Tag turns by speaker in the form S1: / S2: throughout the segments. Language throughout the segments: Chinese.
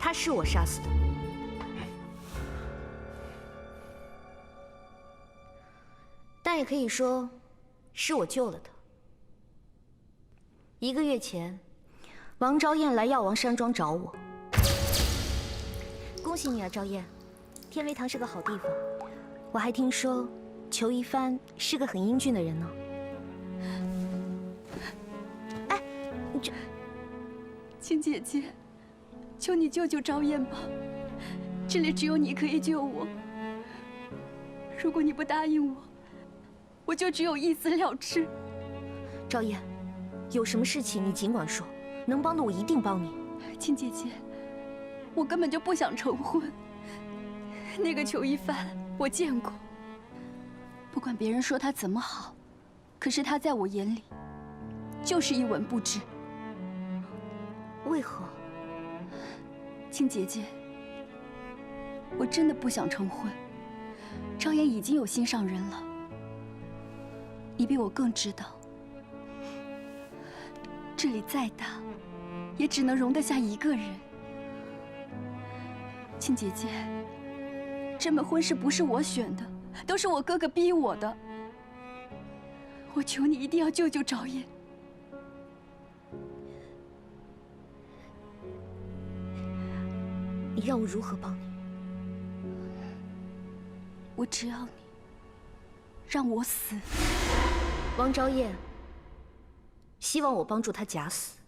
S1: 他是我杀死的，但也可以说是我救了他。1个月前，王昭燕来药王山庄找我。恭喜你啊，昭燕，天威堂是个好地方。我还听说裘一帆是个很英俊的人呢。哎，你这，
S2: 青姐姐，求你救救昭燕吧，这里只有你可以救我。如果你不答应我，我就只有一死了之。
S1: 昭燕，有什么事情你尽管说，能帮的我一定帮你。
S2: 青姐姐，我根本就不想成婚。那个裘一帆我见过，不管别人说他怎么好，可是他在我眼里就是一文不值。
S1: 为何？
S2: 青姐姐，我真的不想成婚。昭燕已经有心上人了，你比我更知道，这里再大，也只能容得下一个人。青姐姐，这门婚事不是我选的，都是我哥哥逼我的。我求你一定要救救昭燕。
S1: 你让我如何帮你？
S2: 我只要你让我死。
S1: 王昭燕希望我帮助她假死，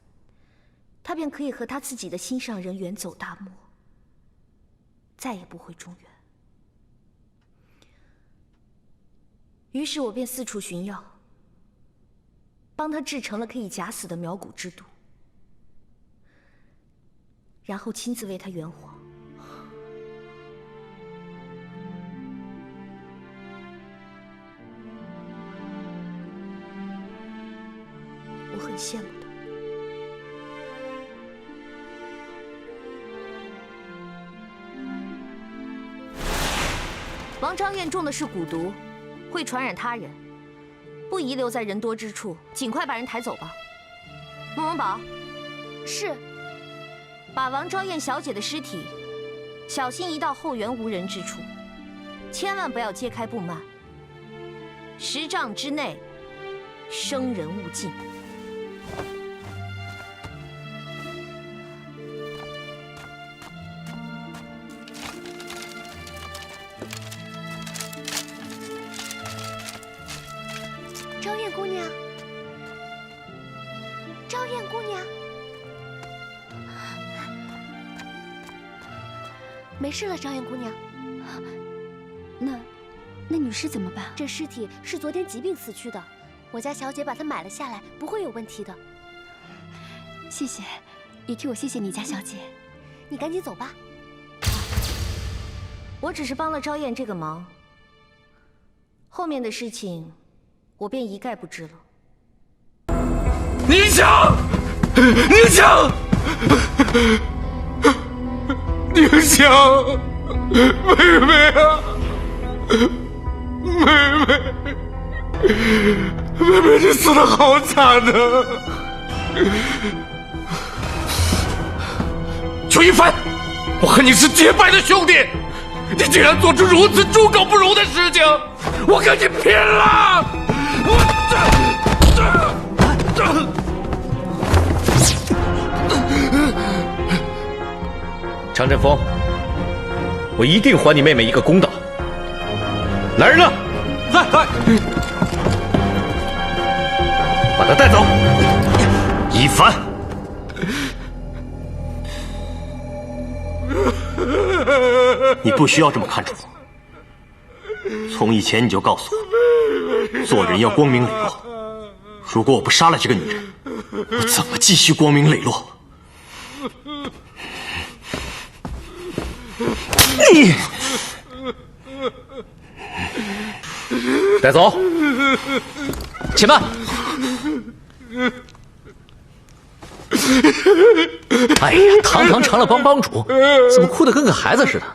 S1: 她便可以和她自己的心上人远走大漠，再也不回中原。于是我便四处寻药，帮她制成了可以假死的苗骨之毒，然后亲自为她圆谎。我很羡慕她。王昭燕中的是蛊毒，会传染他人，不宜留在人多之处，尽快把人抬走吧。孟文宝，
S2: 是。
S1: 把王昭燕小姐的尸体小心移到后园无人之处，千万不要揭开布幔，10丈之内，生人勿近。
S3: 昭燕姑娘，昭燕姑娘，没事了，昭燕姑娘。
S2: 那女尸怎么办？
S3: 这尸体是昨天疾病死去的，我家小姐把它买了下来，不会有问题的。
S2: 谢谢，也替我谢谢你家小姐。
S3: 你赶紧走吧。
S1: 我只是帮了昭燕这个忙，后面的事情我便一概不知了。
S4: 宁强，宁强，宁强，妹妹啊，妹妹，妹妹，你死得好惨呐！裘一帆，我和你是结拜的兄弟，你竟然做出如此猪狗不如的事情，我跟你拼了！张振峰，我一定还你妹妹一个公道。来人了，来，把她带走。一帆，
S5: 你不需要这么看重我。从以前你就告诉我，做人要光明磊落。如果我不杀了这个女人，我怎么继续光明磊落？你
S4: 带走。且慢。
S6: 哎呀，堂堂成了帮主，怎么哭得跟个孩子似的？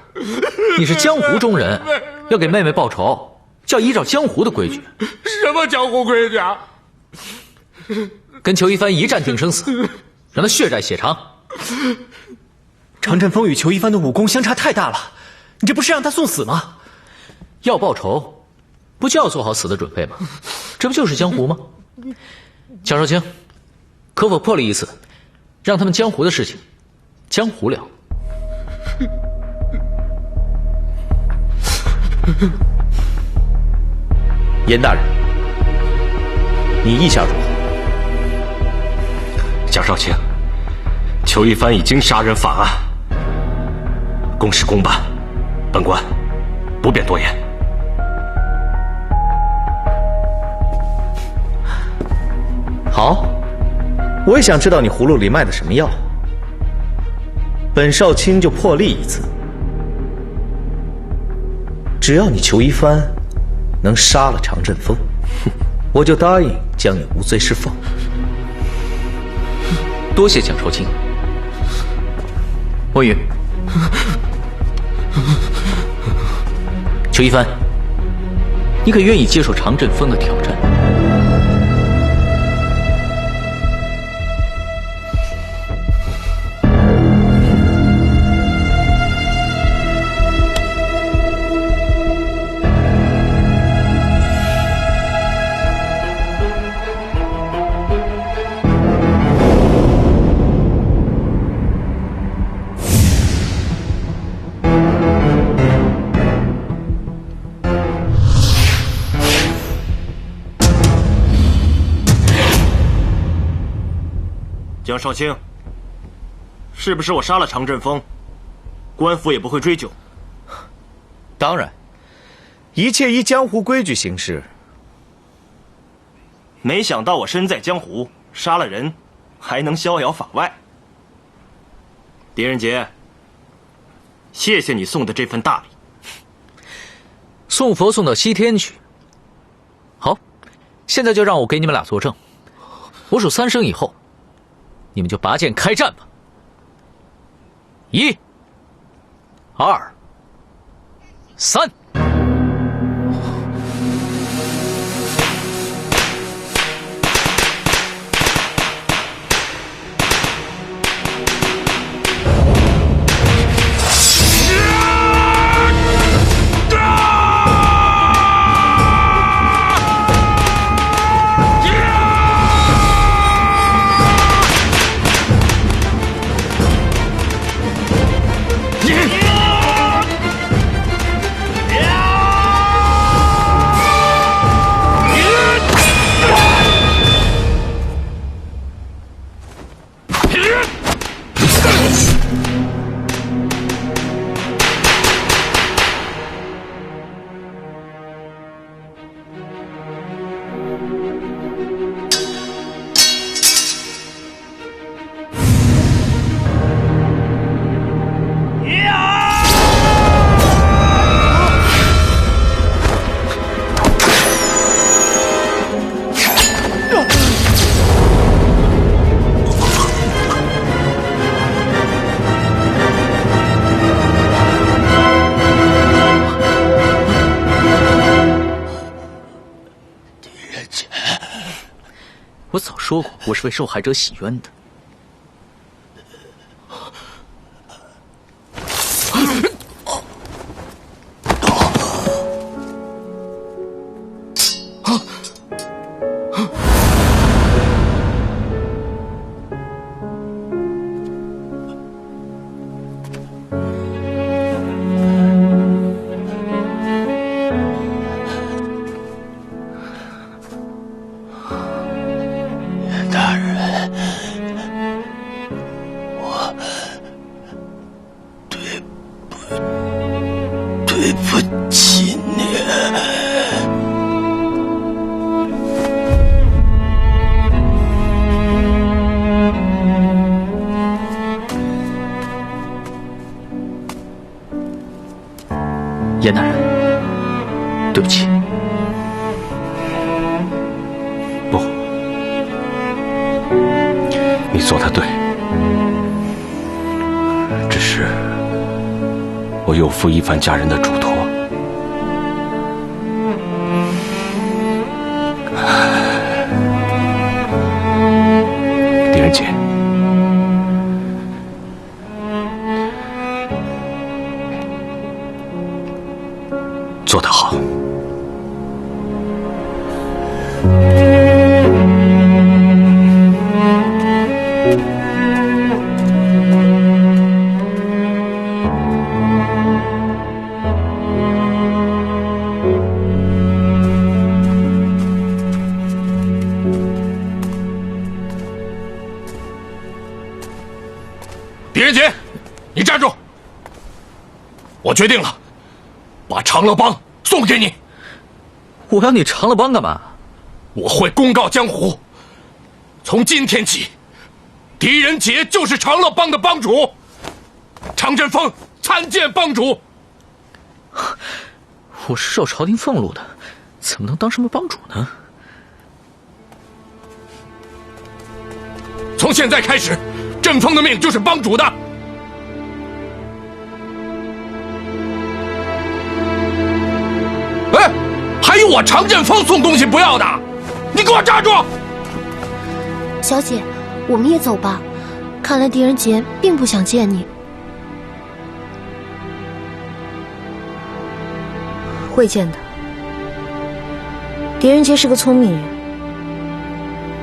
S6: 你是江湖中人，要给妹妹报仇，就要依照江湖的规矩。
S4: 什么江湖规矩啊？
S6: 跟裘一帆一战定生死，让他血债血偿。
S7: 常振锋与裘一帆的武功相差太大了，你这不是让他送死吗？
S6: 要报仇，不就要做好死的准备吗？这不就是江湖吗？江少卿，可否破例一次，让他们江湖的事情，江湖聊？
S8: 严大人，你意下如何？
S5: 蒋少卿，裘一帆已经杀人犯案，公事公办，本官不便多言。
S8: 好，我也想知道你葫芦里卖的什么药。本少卿就破例一次，只要你裘一帆能杀了常振锋，我就答应将你无罪释放。
S6: 多谢蒋少卿。墨雨，裘一帆，你可愿意接受常振锋的挑战？
S5: 蒋少卿，是不是我杀了常振锋，官府也不会追究？
S8: 当然，一切依江湖规矩行事。
S5: 没想到我身在江湖，杀了人还能逍遥法外。狄仁杰，谢谢你送的这份大礼。
S6: 送佛送到西天去。好，现在就让我给你们俩作证，我数3声以后，你们就拔剑开战吧。1、2、3。我早说过，我是为受害者洗冤的。
S9: 对不起你。
S6: 严大人，对不起。
S5: 不，你做的对，只是我有负一凡家人的嘱托。狄仁杰，做得好。
S4: 狄仁杰，你站住！我决定了，把长乐帮送给你。
S6: 我要你长乐帮干嘛？
S4: 我会公告江湖，从今天起，狄仁杰就是长乐帮的帮主，常振锋参见帮主。
S6: 我是受朝廷俸禄的，怎么能当什么帮主呢？
S4: 从现在开始，振锋的命就是帮主的。哎，还有我常振锋送东西不要的，你给我站住！
S3: 小姐，我们也走吧。看来狄仁杰并不想见你。
S1: 会见的。狄仁杰是个聪明人，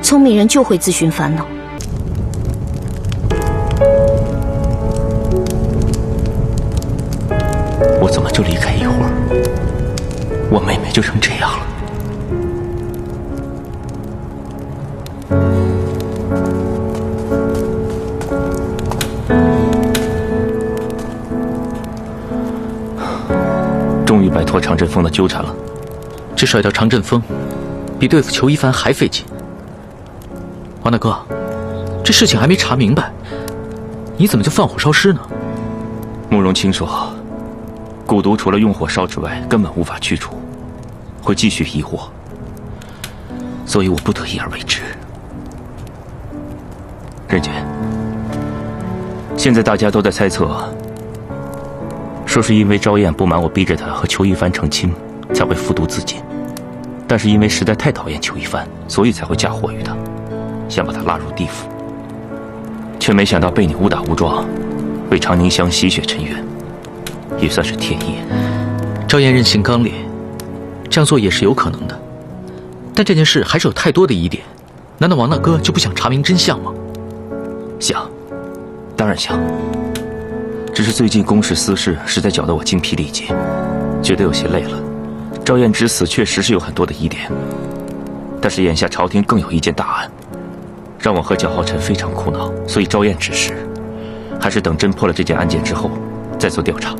S1: 聪明人就会自寻烦恼。
S9: 我怎么就离开一会儿，我妹妹就成这样了？终于摆脱常振锋的纠缠了。
S6: 这甩掉常振锋，比对付裘一帆还费劲。王大哥，这事情还没查明白，你怎么就放火烧尸呢？
S9: 慕容清说，蛊毒除了用火烧之外，根本无法去除，会继续疑惑，所以我不得已而为之。任姐，现在大家都在猜测，说是因为昭燕不满我逼着她和裘一帆成亲，才会服毒自尽。但是因为实在太讨厌裘一帆，所以才会嫁祸于他，想把他拉入地府，却没想到被你误打误撞，为长宁乡洗雪沉冤，也算是天意。
S6: 昭燕任性刚烈，这样做也是有可能的。但这件事还是有太多的疑点，难道王大哥就不想查明真相吗？
S9: 想，当然想。只是最近公事私事实在搅得我精疲力尽，觉得有些累了。昭燕之死确实是有很多的疑点，但是眼下朝廷更有一件大案，让我和蒋浩辰非常苦恼，所以昭燕指示，还是等侦破了这件案件之后再做调查。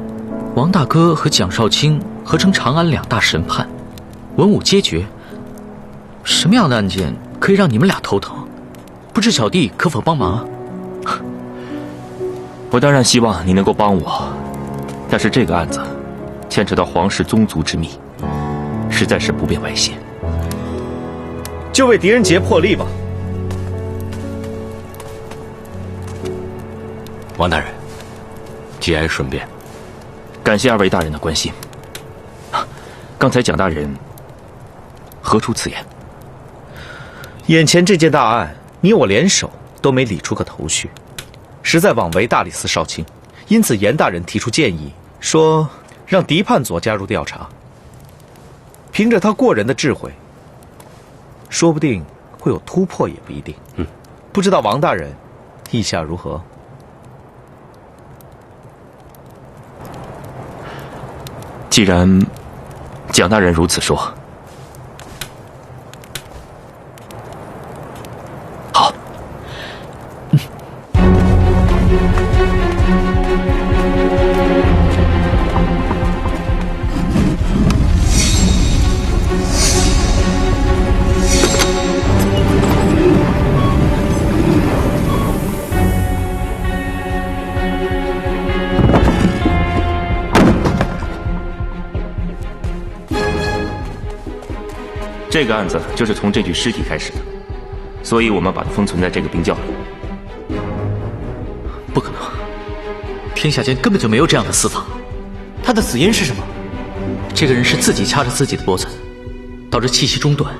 S6: 王大哥和蒋少卿合称长安2大神判，文武皆决，什么样的案件可以让你们俩头疼？不知小弟可否帮忙啊？
S9: 我当然希望你能够帮我，但是这个案子牵扯到皇室宗族之秘，实在是不便外泄。
S8: 就为狄仁杰破例吧。
S5: 王大人，节哀顺变。
S9: 感谢2位大人的关心。刚才蒋大人何出此言？
S8: 眼前这件大案，你我联手都没理出个头绪，实在枉为大理寺少卿。因此严大人提出建议，说让狄判佐加入调查。凭着他过人的智慧，说不定会有突破，也不一定。不知道王大人意下如何？
S9: 既然蒋大人如此说，好。这个案子就是从这具尸体开始的，所以我们把它封存在这个冰窖里。
S6: 不可能，天下间根本就没有这样的死法。
S7: 他的死因是什么？
S6: 这个人是自己掐着自己的脖子，导致气息中断，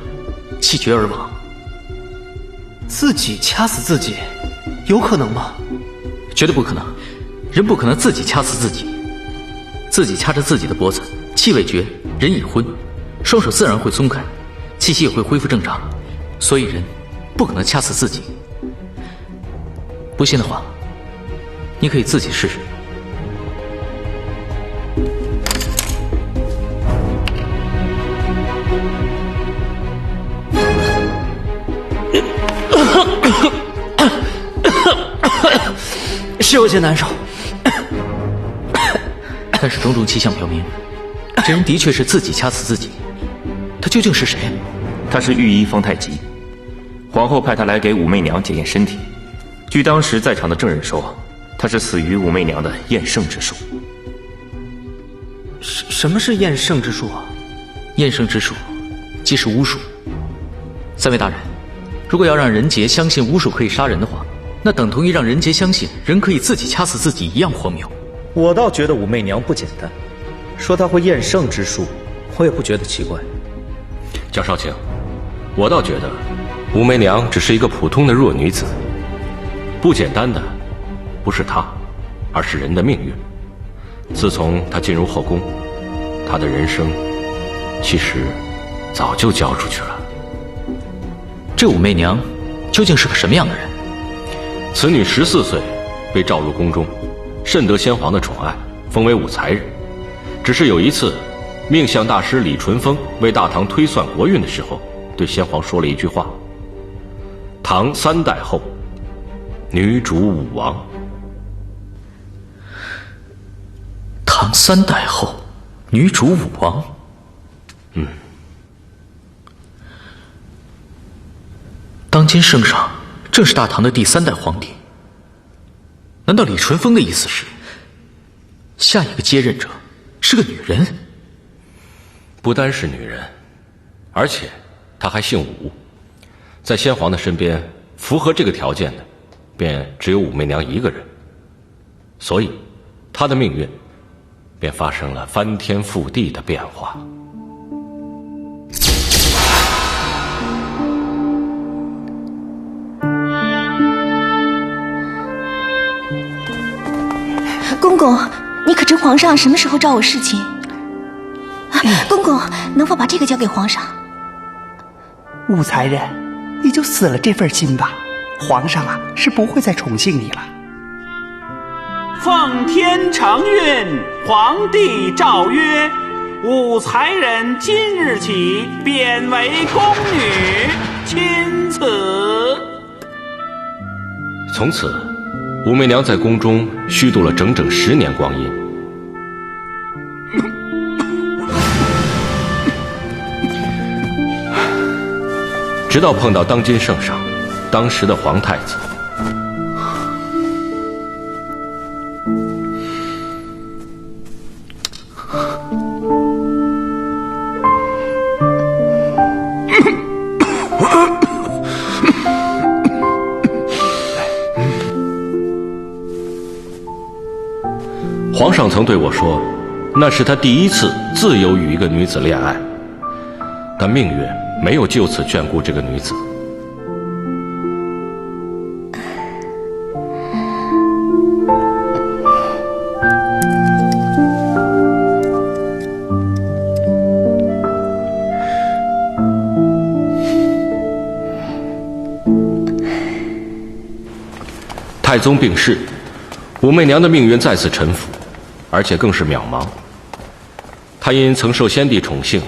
S6: 气绝而亡。
S7: 自己掐死自己，有可能吗？
S6: 绝对不可能，人不可能自己掐死自己。自己掐着自己的脖子，气味绝，人已昏，双手自然会松开，气息也会恢复正常，所以人不可能掐死自己。不信的话，你可以自己试试。
S7: 是有些难受，
S6: 但是种种迹象表明，这人的确是自己掐死自己。他究竟是谁？
S9: 他是御医方太极，皇后派他来给武媚娘检验身体。据当时在场的证人说，他是死于武媚娘的验圣之术。
S7: 什么是验圣之术啊？
S6: 验圣之术，即是巫术。三位大人，如果要让人杰相信巫术可以杀人的话，那等同于让人杰相信人可以自己掐死自己一样荒谬。
S8: 我倒觉得武媚娘不简单，说她会验圣之术，我也不觉得奇怪。
S4: 江少卿，我倒觉得武媚娘只是一个普通的弱女子，不简单的不是她，而是人的命运。自从她进入后宫，她的人生其实早就交出去了。
S6: 这武媚娘究竟是个什么样的人？
S4: 此女14岁被召入宫中，甚得先皇的宠爱，封为武才人。只是有一次，命相大师李淳风为大唐推算国运的时候，对先皇说了一句话：唐3代后，女主武王。
S6: 唐3代后，女主武王。当今圣上正是大唐的第3代皇帝。难道李淳风的意思是，下一个接任者是个女人？
S4: 不单是女人，而且她还姓武。在先皇的身边，符合这个条件的，便只有武媚娘一个人。所以，她的命运便发生了翻天覆地的变化。
S2: 公公，你可知皇上什么时候召我侍寝？公公，能否把这个交给皇上？
S10: 武才人，你就死了这份心吧。皇上啊，是不会再宠幸你了。
S11: 奉天承运，皇帝诏曰：武才人今日起贬为宫女，钦此。
S4: 从此，武媚娘在宫中虚度了整整10年光阴。直到碰到当今圣上，当时的皇太子。皇上曾对我说，那是他第一次自由与一个女子恋爱，但命运没有就此眷顾这个女子。太宗病逝，武媚娘的命运再次臣服，而且更是渺茫。她因曾受先帝宠幸，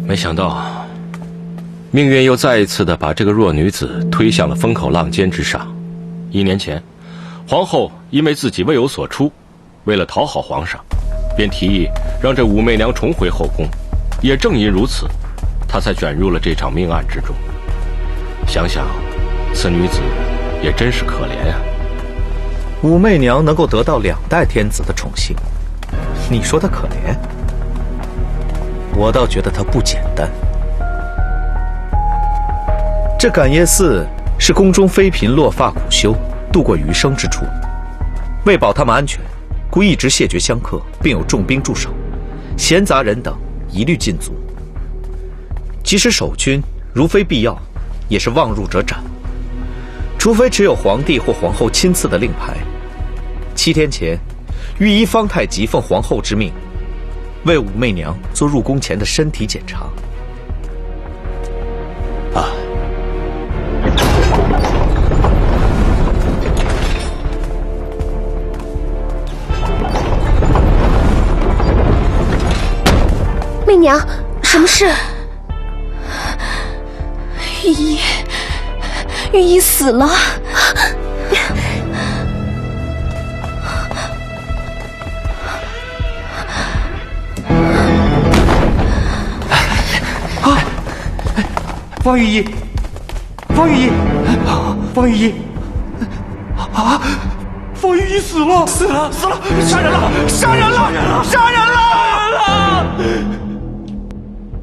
S4: 没想到，命运又再一次的把这个弱女子推向了风口浪尖之上。1年前，皇后因为自己未有所出，为了讨好皇上，便提议让这武媚娘重回后宫。也正因如此，她才卷入了这场命案之中。想想，此女子也真是可怜啊。
S8: 武媚娘能够得到2代天子的宠幸，你说她可怜？我倒觉得她不简单。这感业寺是宫中妃嫔落发苦修，度过余生之处。为保他们安全，故一直谢绝香客，并有重兵驻守，闲杂人等一律禁足。即使守军，如非必要，也是望入者斩。除非持有皇帝或皇后亲赐的令牌。7天前，御医方太急奉皇后之命，为武媚娘做入宫前的身体检查。
S3: 媚娘，什么事？
S2: 御医死了。
S10: 方御医，方御医，方御医，方御医死了，死了，杀人了，杀人了，杀人了！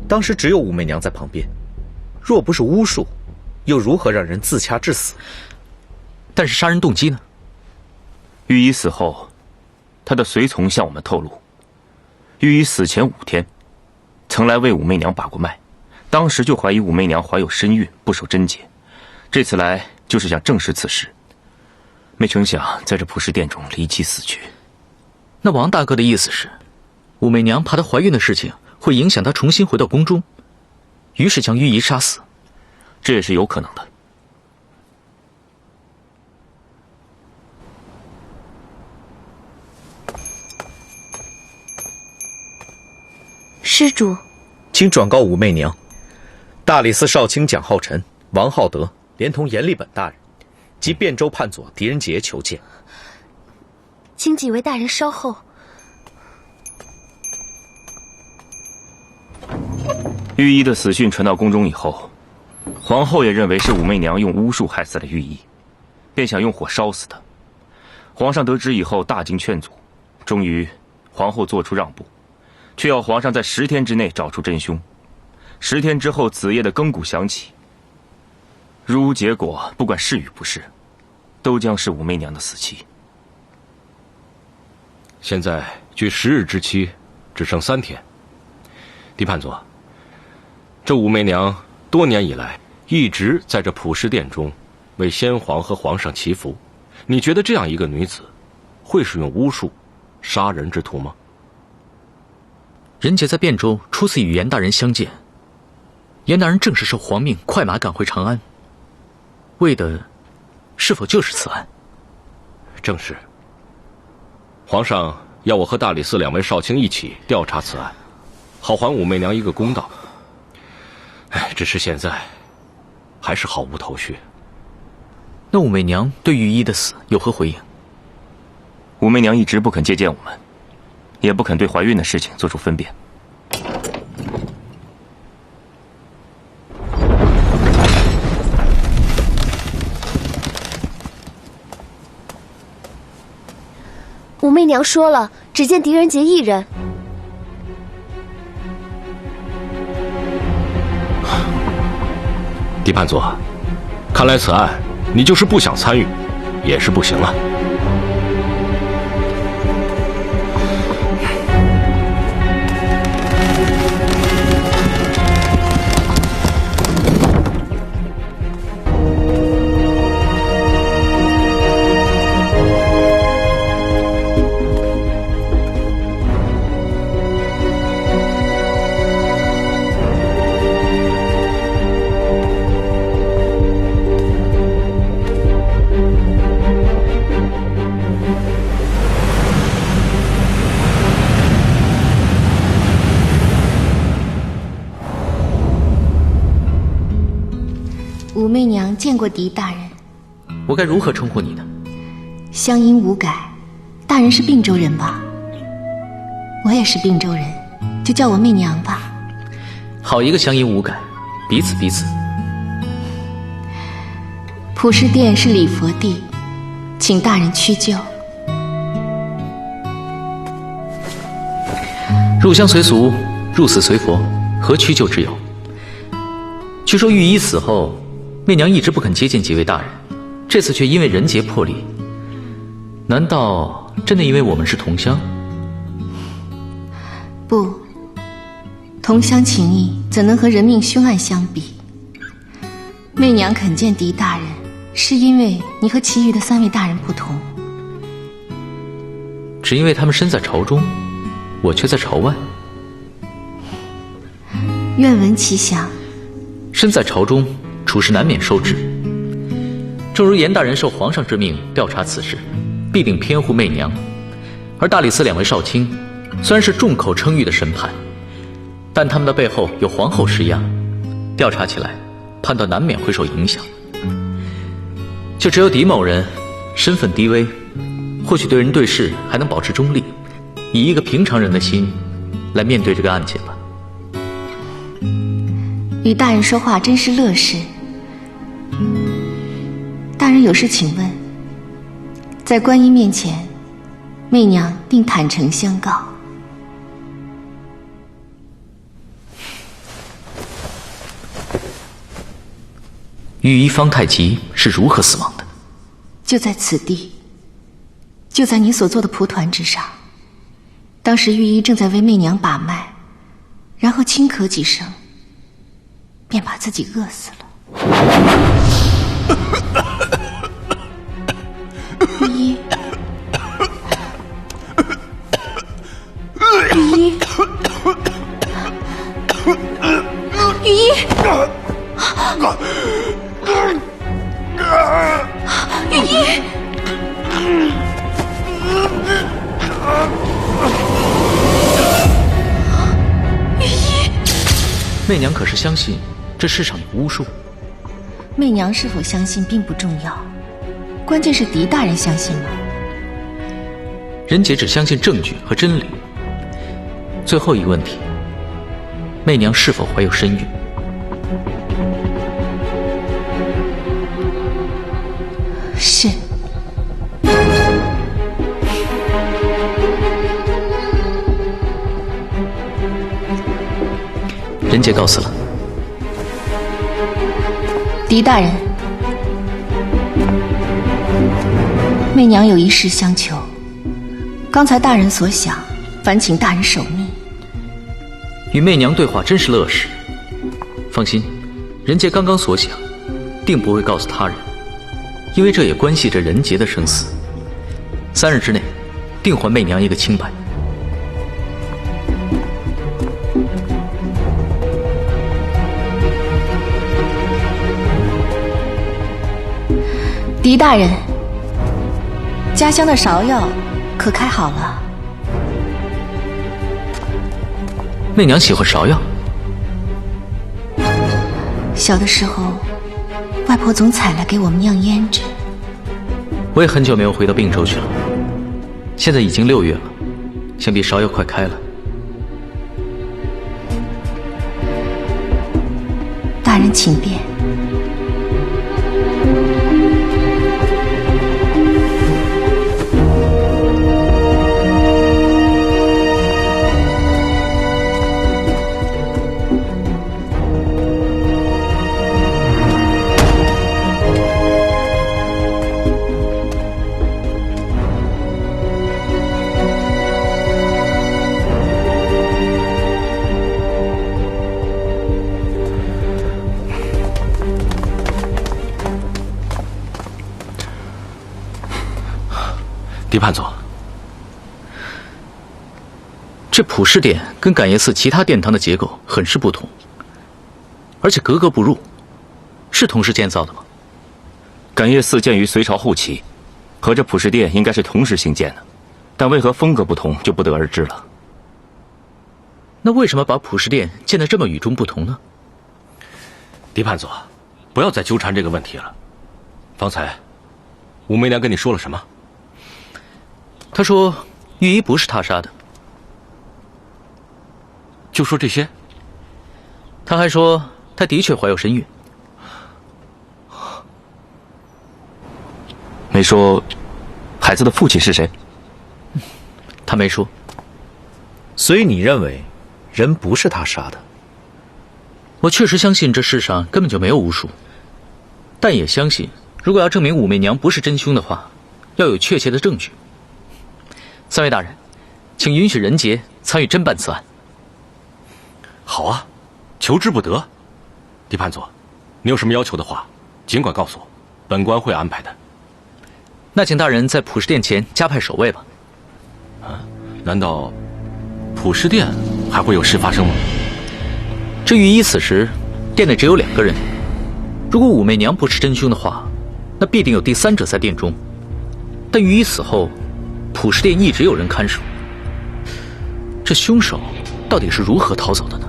S8: 当时只有武媚娘在旁边，若不是巫术，又如何让人自掐致死？
S6: 但是杀人动机呢？
S9: 御医死后，他的随从向我们透露，御医死前5天，曾来为武媚娘把过脉，当时就怀疑武媚娘怀有身孕，不守贞洁。这次来就是想证实此事，没成想在这普食殿中离奇死去。
S6: 那王大哥的意思是，武媚娘怕她怀孕的事情会影响她重新回到宫中，于是将御医杀死。
S9: 这也是有可能的。
S3: 施主，
S8: 请转告武媚娘，大理寺少卿蒋浩辰、王浩德连同阎立本大人及汴州判佐狄仁杰求见。
S3: 请几位大人稍后。
S9: 御医的死讯传到宫中以后，皇后也认为是武媚娘用巫术害死了御医，便想用火烧死他。皇上得知以后大惊劝阻，终于皇后做出让步，却要皇上在10天之内找出真凶。10天之后子夜的更鼓响起，如无结果，不管是与不是，都将是武媚娘的死期。
S4: 现在距10日之期只剩3天。狄判佐，这武媚娘多年以来一直在这普食殿中为先皇和皇上祈福，你觉得这样一个女子会使用巫术杀人之徒吗？
S6: 仁杰在汴州初次与严大人相见，严大人正是受皇命快马赶回长安，为的是否就是此案？
S4: 正是。皇上要我和大理寺2位少卿一起调查此案，好还武媚娘一个公道。只是现在还是毫无头绪。
S6: 那武媚娘对御医的死有何回应？
S9: 武媚娘一直不肯接见我们，也不肯对怀孕的事情做出分辨。
S3: 武媚娘说了，只见狄仁杰一人。
S4: 狄判佐，看来此案你就是不想参与，也是不行了。
S3: 武媚娘见过狄大人。
S6: 我该如何称呼你呢？
S3: 乡音无改，大人是并州人吧？我也是并州人，就叫我媚娘吧。
S6: 好一个乡音无改，彼此彼此。
S3: 普世殿是礼佛地，请大人屈就。
S6: 入乡随俗，入寺随佛，何屈就之有？据说御医死后，媚娘一直不肯接见几位大人，这次却因为人杰破例。难道真的因为我们是同乡？
S3: 不，同乡情谊怎能和人命凶案相比？媚娘肯见狄大人，是因为你和其余的3位大人不同。
S6: 只因为他们身在朝中，我却在朝外。
S3: 愿闻其详。
S6: 身在朝中，处事难免受制。正如严大人受皇上之命调查此事，必定偏护媚娘；而大理寺2位少卿，虽然是众口称誉的神判，但他们的背后有皇后施压，调查起来，判断难免会受影响。就只有狄某人身份低微，或许对人对事还能保持中立，以一个平常人的心来面对这个案件吧。
S3: 与大人说话真是乐事。大人有事请问，在观音面前，媚娘定坦诚相告。
S6: 御医方太极是如何死亡的？
S3: 就在此地，就在你所做的蒲团之上。当时御医正在为媚娘把脉，然后轻咳几声，便把自己饿死了。御医，御医，御医，御医。
S6: 媚娘可是相信这世上有巫术？
S3: 媚娘是否相信并不重要，关键是狄大人相信吗？
S6: 人杰只相信证据和真理。最后一个问题，媚娘是否怀有身孕？
S3: 是。
S6: 人杰告辞了。
S3: 狄大人，媚娘有一事相求，刚才大人所想，烦请大人守密。
S6: 与媚娘对话真是乐事。放心，人杰刚刚所想，定不会告诉他人，因为这也关系着人杰的生死。3日之内，定还媚娘一个清白。
S3: 狄大人，家乡的芍药可开好了？
S6: 媚娘喜欢芍药。
S3: 小的时候，外婆总采来给我们酿胭脂。
S6: 我也很久没有回到并州去了，现在已经6月了，想必芍药快开了。
S3: 大人请便。
S4: 狄判佐，
S6: 这普世殿跟感业寺其他殿堂的结构很是不同，而且格格不入，是同时建造的吗？
S9: 感业寺建于隋朝后期，和这普世殿应该是同时兴建的，但为何风格不同就不得而知了。
S6: 那为什么把普世殿建得这么与众不同呢？
S4: 狄判佐，不要再纠缠这个问题了。方才，武媚娘跟你说了什么？
S6: 她说玉衣不是她杀的。
S4: 就说这些？
S6: 她还说她的确怀有身孕。
S9: 没说孩子的父亲是谁？
S6: 她没说。
S8: 所以你认为人不是他杀的？
S6: 我确实相信这世上根本就没有巫术，但也相信，如果要证明武媚娘不是真凶的话，要有确切的证据。三位大人，请允许人杰参与侦办此案。
S4: 好啊，求之不得。狄判佐，你有什么要求的话，尽管告诉我，本官会安排的。
S6: 那请大人在普氏殿前加派守卫吧。
S4: 啊，难道普氏殿还会有事发生吗？
S6: 这御医此时殿内只有2个人，如果武媚娘不是真凶的话，那必定有第3者在殿中。但御医死后，普氏殿一直有人看守，这凶手到底是如何逃走的呢？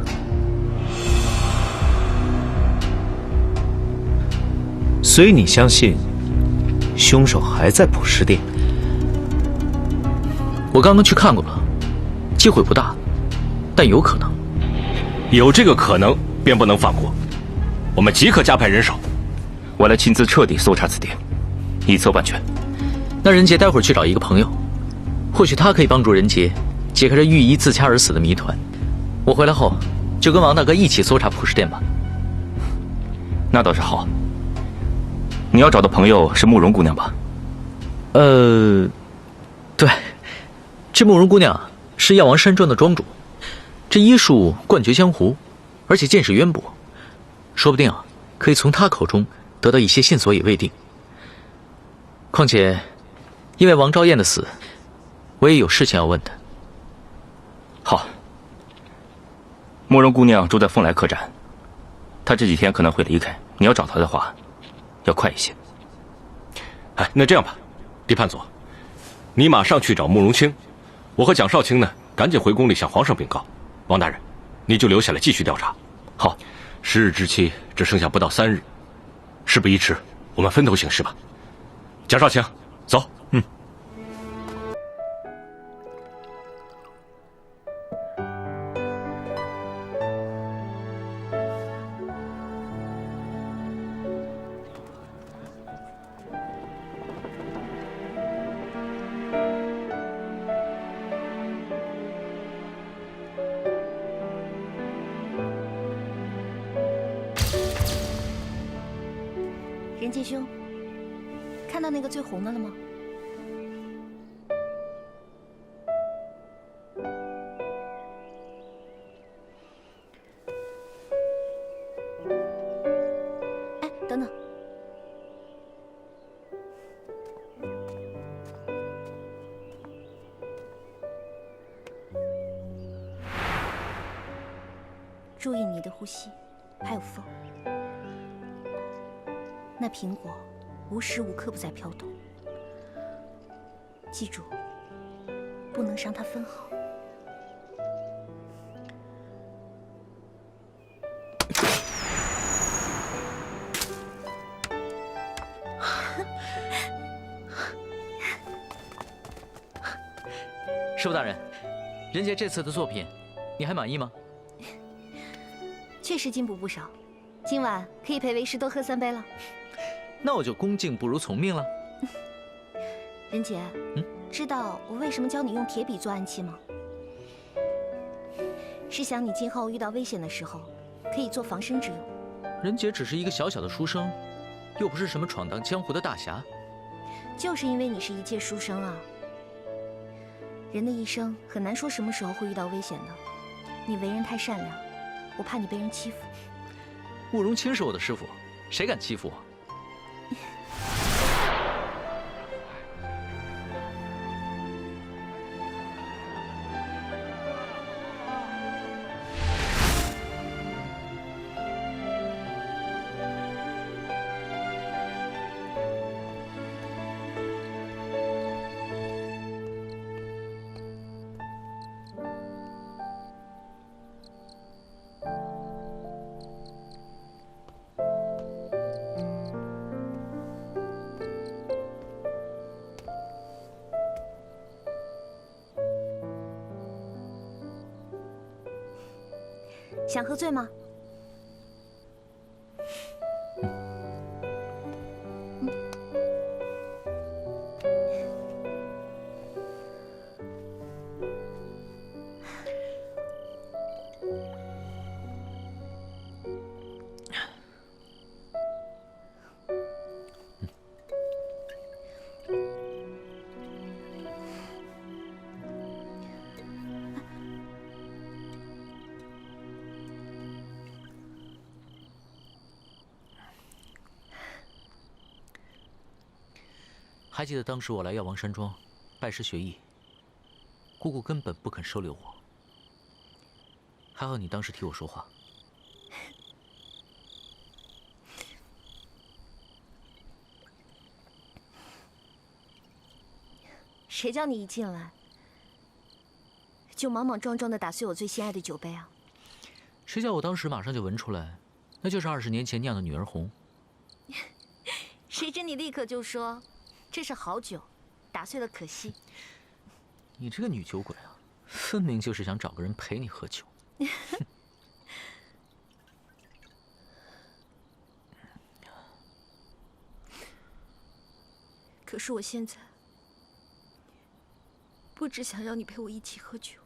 S8: 所以你相信凶手还在普氏殿？
S6: 我刚刚去看过了，机会不大，但有可能。
S4: 有这个可能，便不能放过。我们即刻加派人手。
S9: 我来亲自彻底搜查此殿，以策万全。
S6: 那任杰待会儿去找一个朋友，或许他可以帮助任杰解开这御医自掐而死的谜团。我回来后就跟王大哥一起搜查普氏殿吧。
S9: 那倒是好。你要找的朋友是慕容姑娘吧？
S6: 对，这慕容姑娘是药王山庄的庄主，这医术冠绝江湖，而且见识渊博，说不定可以从她口中得到一些线索也未定。况且，因为王昭燕的死，我也有事情要问她。
S9: 好。慕容姑娘住在凤来客栈，她这几天可能会离开，你要找她的话，要快一些。
S4: 哎，那这样吧，狄判佐，你马上去找慕容清，我和蒋少卿呢，赶紧回宫里向皇上禀告。王大人，你就留下来继续调查。好，10日之期只剩下不到3日，事不宜迟，我们分头行事吧。蒋少卿，走。
S1: 任杰兄，看到那个最红的了吗？哎，等等，注意你的呼吸，还有风。那苹果无时无刻不在飘动，记住，不能伤它分毫。
S6: 师傅大人，任杰这次的作品，你还满意吗？
S1: 确实进步不少，今晚可以陪为师多喝3杯了。
S6: 那我就恭敬不如从命了。
S1: 任杰，知道我为什么教你用铁笔做暗器吗？是想你今后遇到危险的时候，可以做防身之用。
S6: 任杰只是一个小小的书生，又不是什么闯荡江湖的大侠。
S1: 就是因为你是一介书生啊。人的一生很难说什么时候会遇到危险的。你为人太善良，我怕你被人欺负。
S6: 慕容清是我的师傅，谁敢欺负我？
S1: 想喝醉吗？
S6: 还记得当时我来药王山庄拜师学艺，姑姑根本不肯收留我。还好你当时替我说话。
S1: 谁叫你一进来就莽莽撞撞地打碎我最心爱的酒杯啊？
S6: 谁叫我当时马上就闻出来，那就是20年前酿的女儿红。
S1: 谁知你立刻就说这是好酒，打碎了可惜。
S6: 你这个女酒鬼啊，分明就是想找个人陪你喝酒。
S1: 可是我现在不只想要你陪我一起喝酒。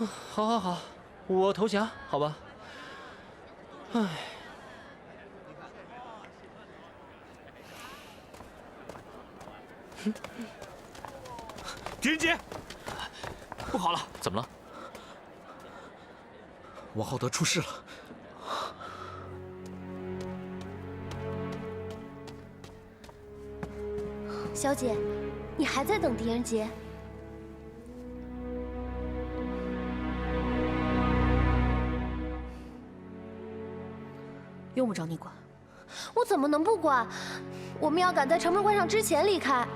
S6: 好，好，好，我投降，好吧。唉。
S8: 狄仁杰，不好了！
S6: 怎么了？
S8: 王浩德出事了。
S2: 小姐，你还在等狄仁杰？
S1: 用不着你管。
S2: 我怎么能不管？我们要赶在城门关上之前离开。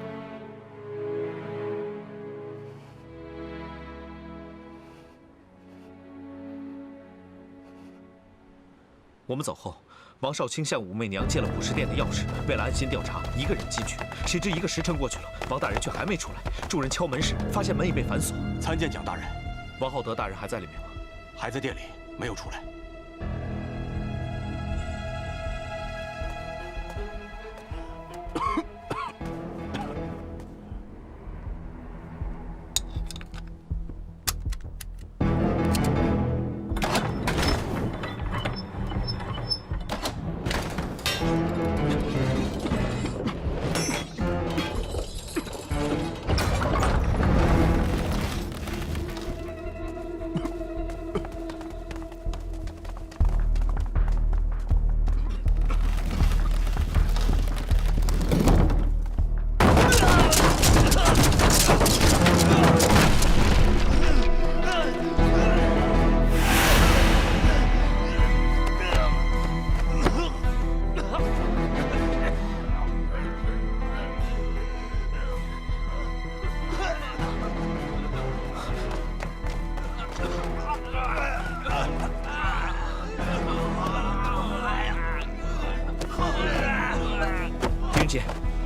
S8: 我们走后，王少卿向武媚娘借了捕食殿的钥匙，为了安心调查，一个人进去。谁知1个时辰过去了，王大人却还没出来。众人敲门时，发现门已被反锁。
S5: 参见蒋大人。
S8: 王浩德大人还在里面吗？
S5: 还在店里，没有出来。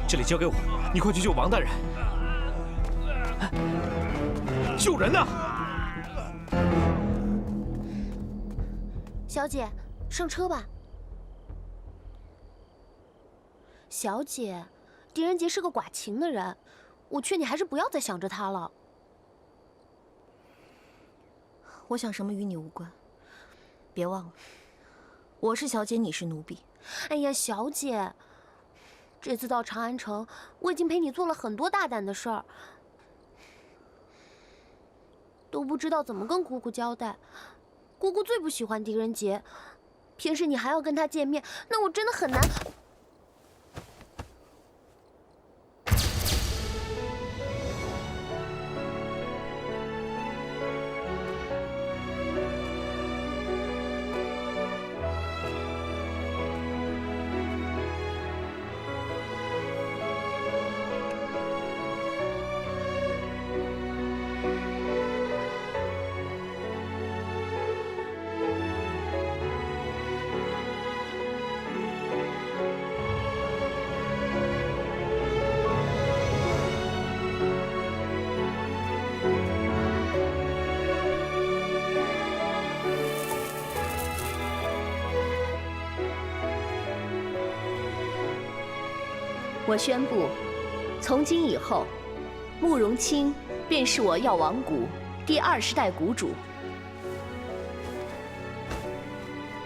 S8: 这里交给我，你快去救王大人！救人呐！
S2: 小姐，上车吧。小姐，狄仁杰是个寡情的人，我劝你还是不要再想着他了。
S1: 我想什么与你无关，别忘了，我是小姐，你是奴婢。
S2: 哎呀，小姐。这次到长安城，我已经陪你做了很多大胆的事儿，都不知道怎么跟姑姑交代。姑姑最不喜欢狄仁杰，平时你还要跟他见面，那我真的很难。
S12: 我宣布，从今以后，慕容清便是我药王谷第20代谷主。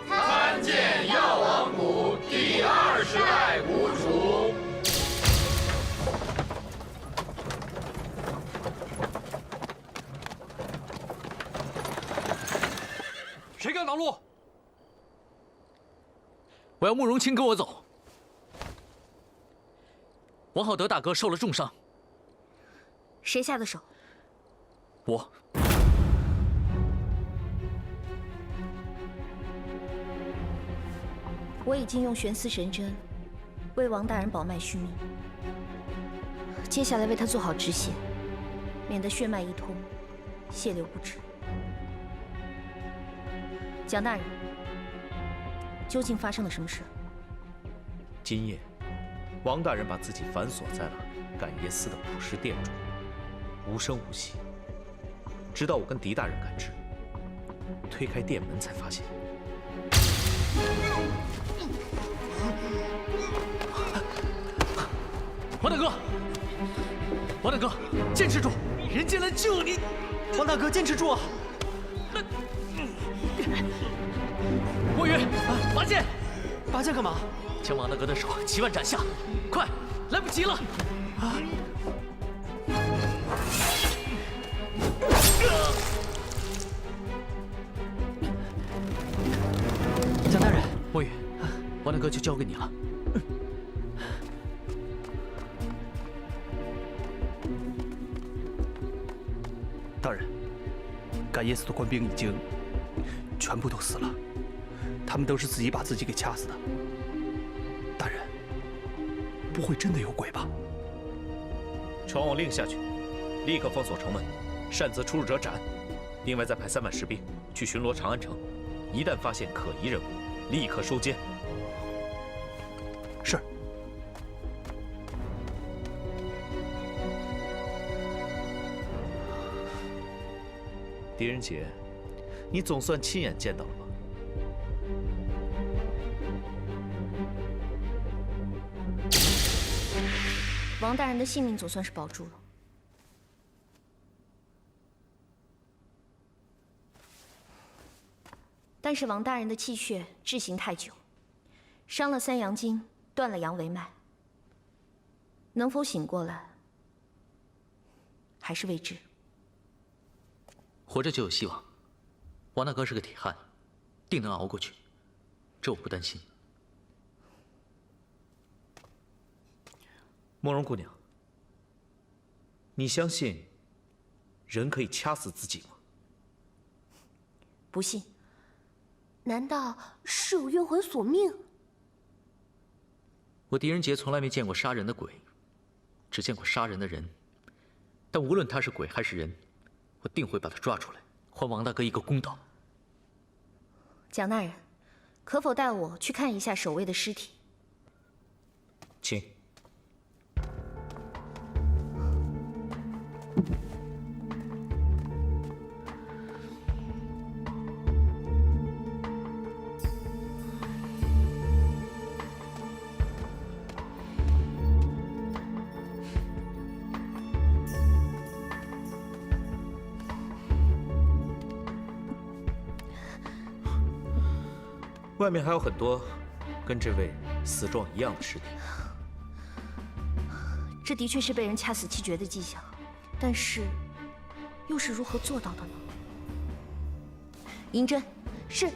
S13: 参见药王谷第20代谷主。
S6: 谁敢挡路？我要慕容清跟我走。王浩德大哥受了重伤，
S1: 谁下的手？
S6: 我。
S1: 我已经用悬丝神针为王大人保脉续命，接下来为他做好止血，免得血脉一通，血流不止。蒋大人，究竟发生了什么事？
S8: 今夜，王大人把自己反锁在了感业寺的普食殿中，无声无息，直到我跟狄大人赶至，推开殿门才发现。
S6: 王大哥，王大哥，坚持住，人家来救你！
S7: 王大哥，坚持住啊！
S6: 墨云，拔剑！
S7: 拔剑干嘛？
S6: 将王大哥的手齐腕斩下！快，来不及了！啊！蒋大人，墨雨，王大哥就交给你了。
S7: 大人，赶夜宿的官兵已经全部都死了，他们都是自己把自己给掐死的。大人，不会真的有鬼吧？
S8: 传我令下去，立刻封锁城门，擅自出入者斩。另外再派3万士兵去巡逻长安城，一旦发现可疑人物，立刻收监。
S7: 是。
S8: 狄仁杰，你总算亲眼见到了吧？
S1: 王大人的性命总算是保住了。但是王大人的气血滞行太久，伤了3阳经，断了阳维脉，能否醒过来，还是未知。
S6: 活着就有希望，王大哥是个铁汉，定能熬过去，这我不担心。
S8: 慕容姑娘，你相信人可以掐死自己吗？
S1: 不信。
S12: 难道是有冤魂索命？
S6: 我狄仁杰从来没见过杀人的鬼，只见过杀人的人。但无论他是鬼还是人，我定会把他抓出来，还王大哥一个公道。
S1: 蒋大人，可否带我去看一下守卫的尸体？
S8: 请。外面还有很多跟这位死状一样的尸体。
S1: 这的确是被人掐死气绝的迹象，但是又是如何做到的呢？银针，是。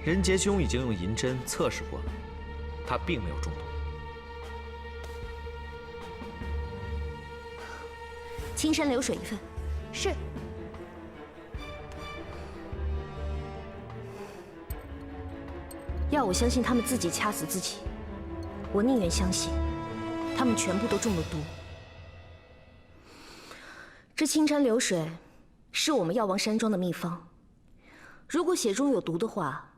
S8: 任杰兄已经用银针测试过了，他并没有中毒。
S1: 青山流水一份，是。要我相信他们自己掐死自己，我宁愿相信他们全部都中了毒。这青山流水是我们药王山庄的秘方，如果血中有毒的话，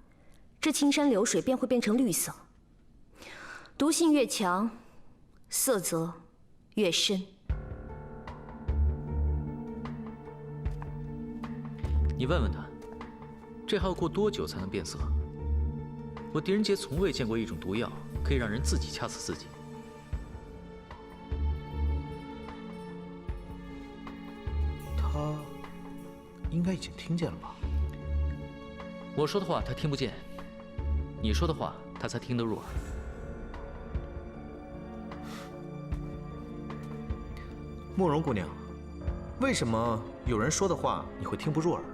S1: 这青山流水便会变成绿色，毒性越强，色泽越深。
S6: 你问问他，这还要过多久才能变色？我狄仁杰从未见过一种毒药可以让人自己掐死自己。
S8: 他应该已经听见了吧？
S6: 我说的话他听不见，你说的话他才听得入耳。
S8: 慕容姑娘，为什么有人说的话你会听不入耳呢？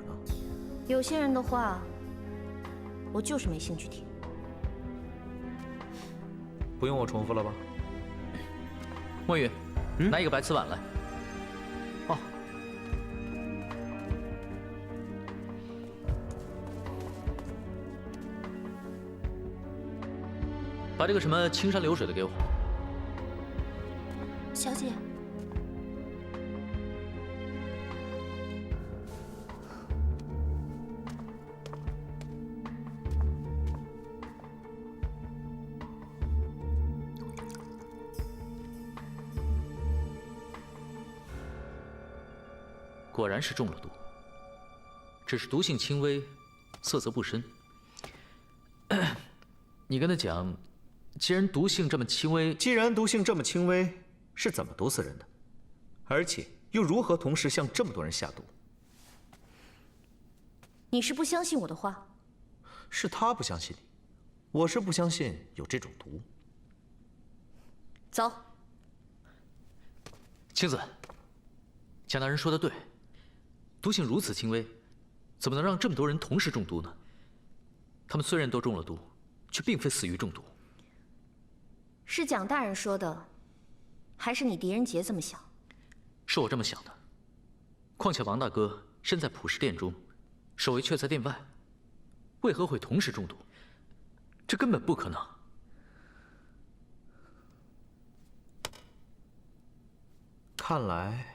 S1: 有些人的话，我就是没兴趣听。
S8: 不用我重复了吧？
S6: 墨雨，拿一个白瓷碗来。
S8: 哦。
S6: 把这个什么青山流水的给我。
S12: 小姐。
S6: 果然是中了毒，只是毒性轻微，色泽不深。你跟他讲，既然毒性这么轻微，
S8: 是怎么毒死人的？而且又如何同时向这么多人下毒？
S1: 你是不相信我的话？
S8: 是他不相信你，我是不相信有这种毒。
S1: 走。
S6: 青子，蒋大人说的对，毒性如此轻微，怎么能让这么多人同时中毒呢？他们虽然都中了毒，却并非死于中毒。
S1: 是蒋大人说的，还是你狄仁杰这么想？
S6: 是我这么想的。况且王大哥身在普世殿中，守卫却在殿外，为何会同时中毒？这根本不可能。
S8: 看来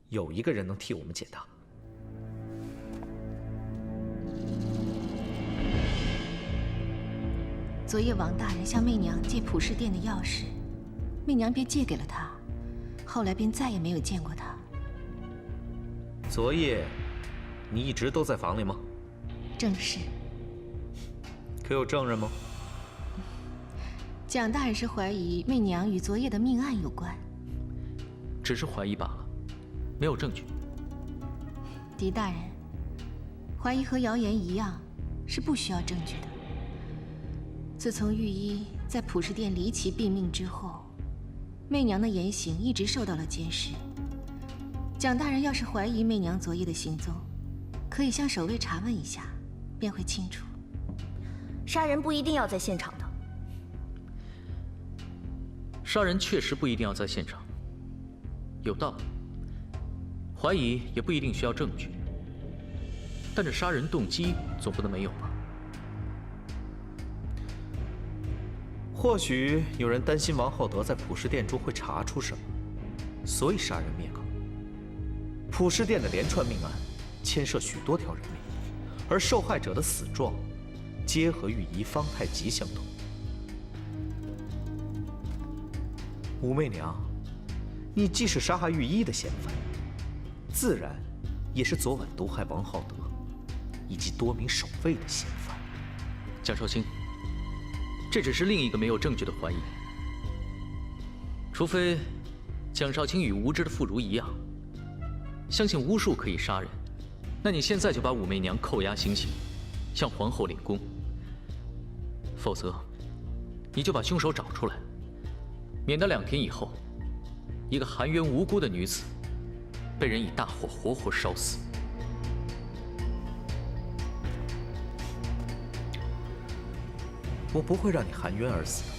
S8: 有一个人能替我们解答。
S3: 昨夜王大人向媚娘借普世殿的钥匙，媚娘便借给了他，后来便再也没有见过他。
S8: 昨夜你一直都在房里吗？
S3: 正是。
S8: 可有证人吗？
S3: 蒋大人是怀疑媚娘与昨夜的命案有关。
S6: 只是怀疑罢了，没有证据。
S3: 狄大人，怀疑和谣言一样，是不需要证据的。自从御医在普世殿离奇毙命之后，媚娘的言行一直受到了监视。蒋大人要是怀疑媚娘昨夜的行踪，可以向守卫查问一下，便会清楚。
S1: 杀人不一定要在现场的。
S6: 杀人确实不一定要在现场，有道理。怀疑也不一定需要证据，但这杀人动机总不能没有吧？
S8: 或许有人担心王浩德在普世殿中会查出什么，所以杀人灭口。普世殿的连串命案牵涉许多条人命，而受害者的死状皆和御医方太极相同。武媚娘，你既是杀害御医的嫌犯，自然也是昨晚毒害王浩德以及多名守卫的嫌犯。
S6: 蒋少卿，这只是另一个没有证据的怀疑。除非蒋少卿与无知的妇孺一样，相信巫术可以杀人，那你现在就把武媚娘扣押行刑，向皇后领功。否则，你就把凶手找出来，免得2天以后，一个含冤无辜的女子被人以大火活活烧死。
S8: 我不会让你含冤而死的，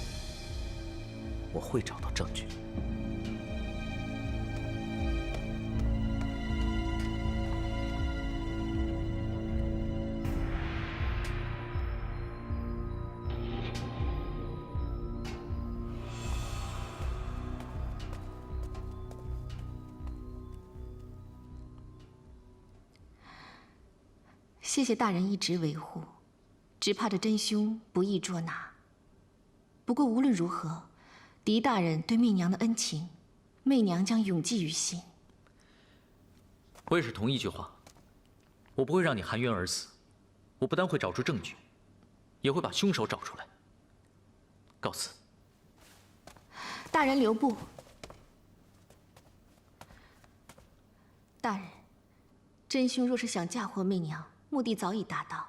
S8: 我会找到证据。
S3: 谢谢大人一直维护，只怕这真凶不易捉拿。不过无论如何，狄大人对媚娘的恩情，媚娘将永记于心。
S6: 我也是同一句话，我不会让你含冤而死，我不但会找出证据，也会把凶手找出来。告辞。
S3: 大人留步。大人，真凶若是想嫁祸媚娘，目的早已达到。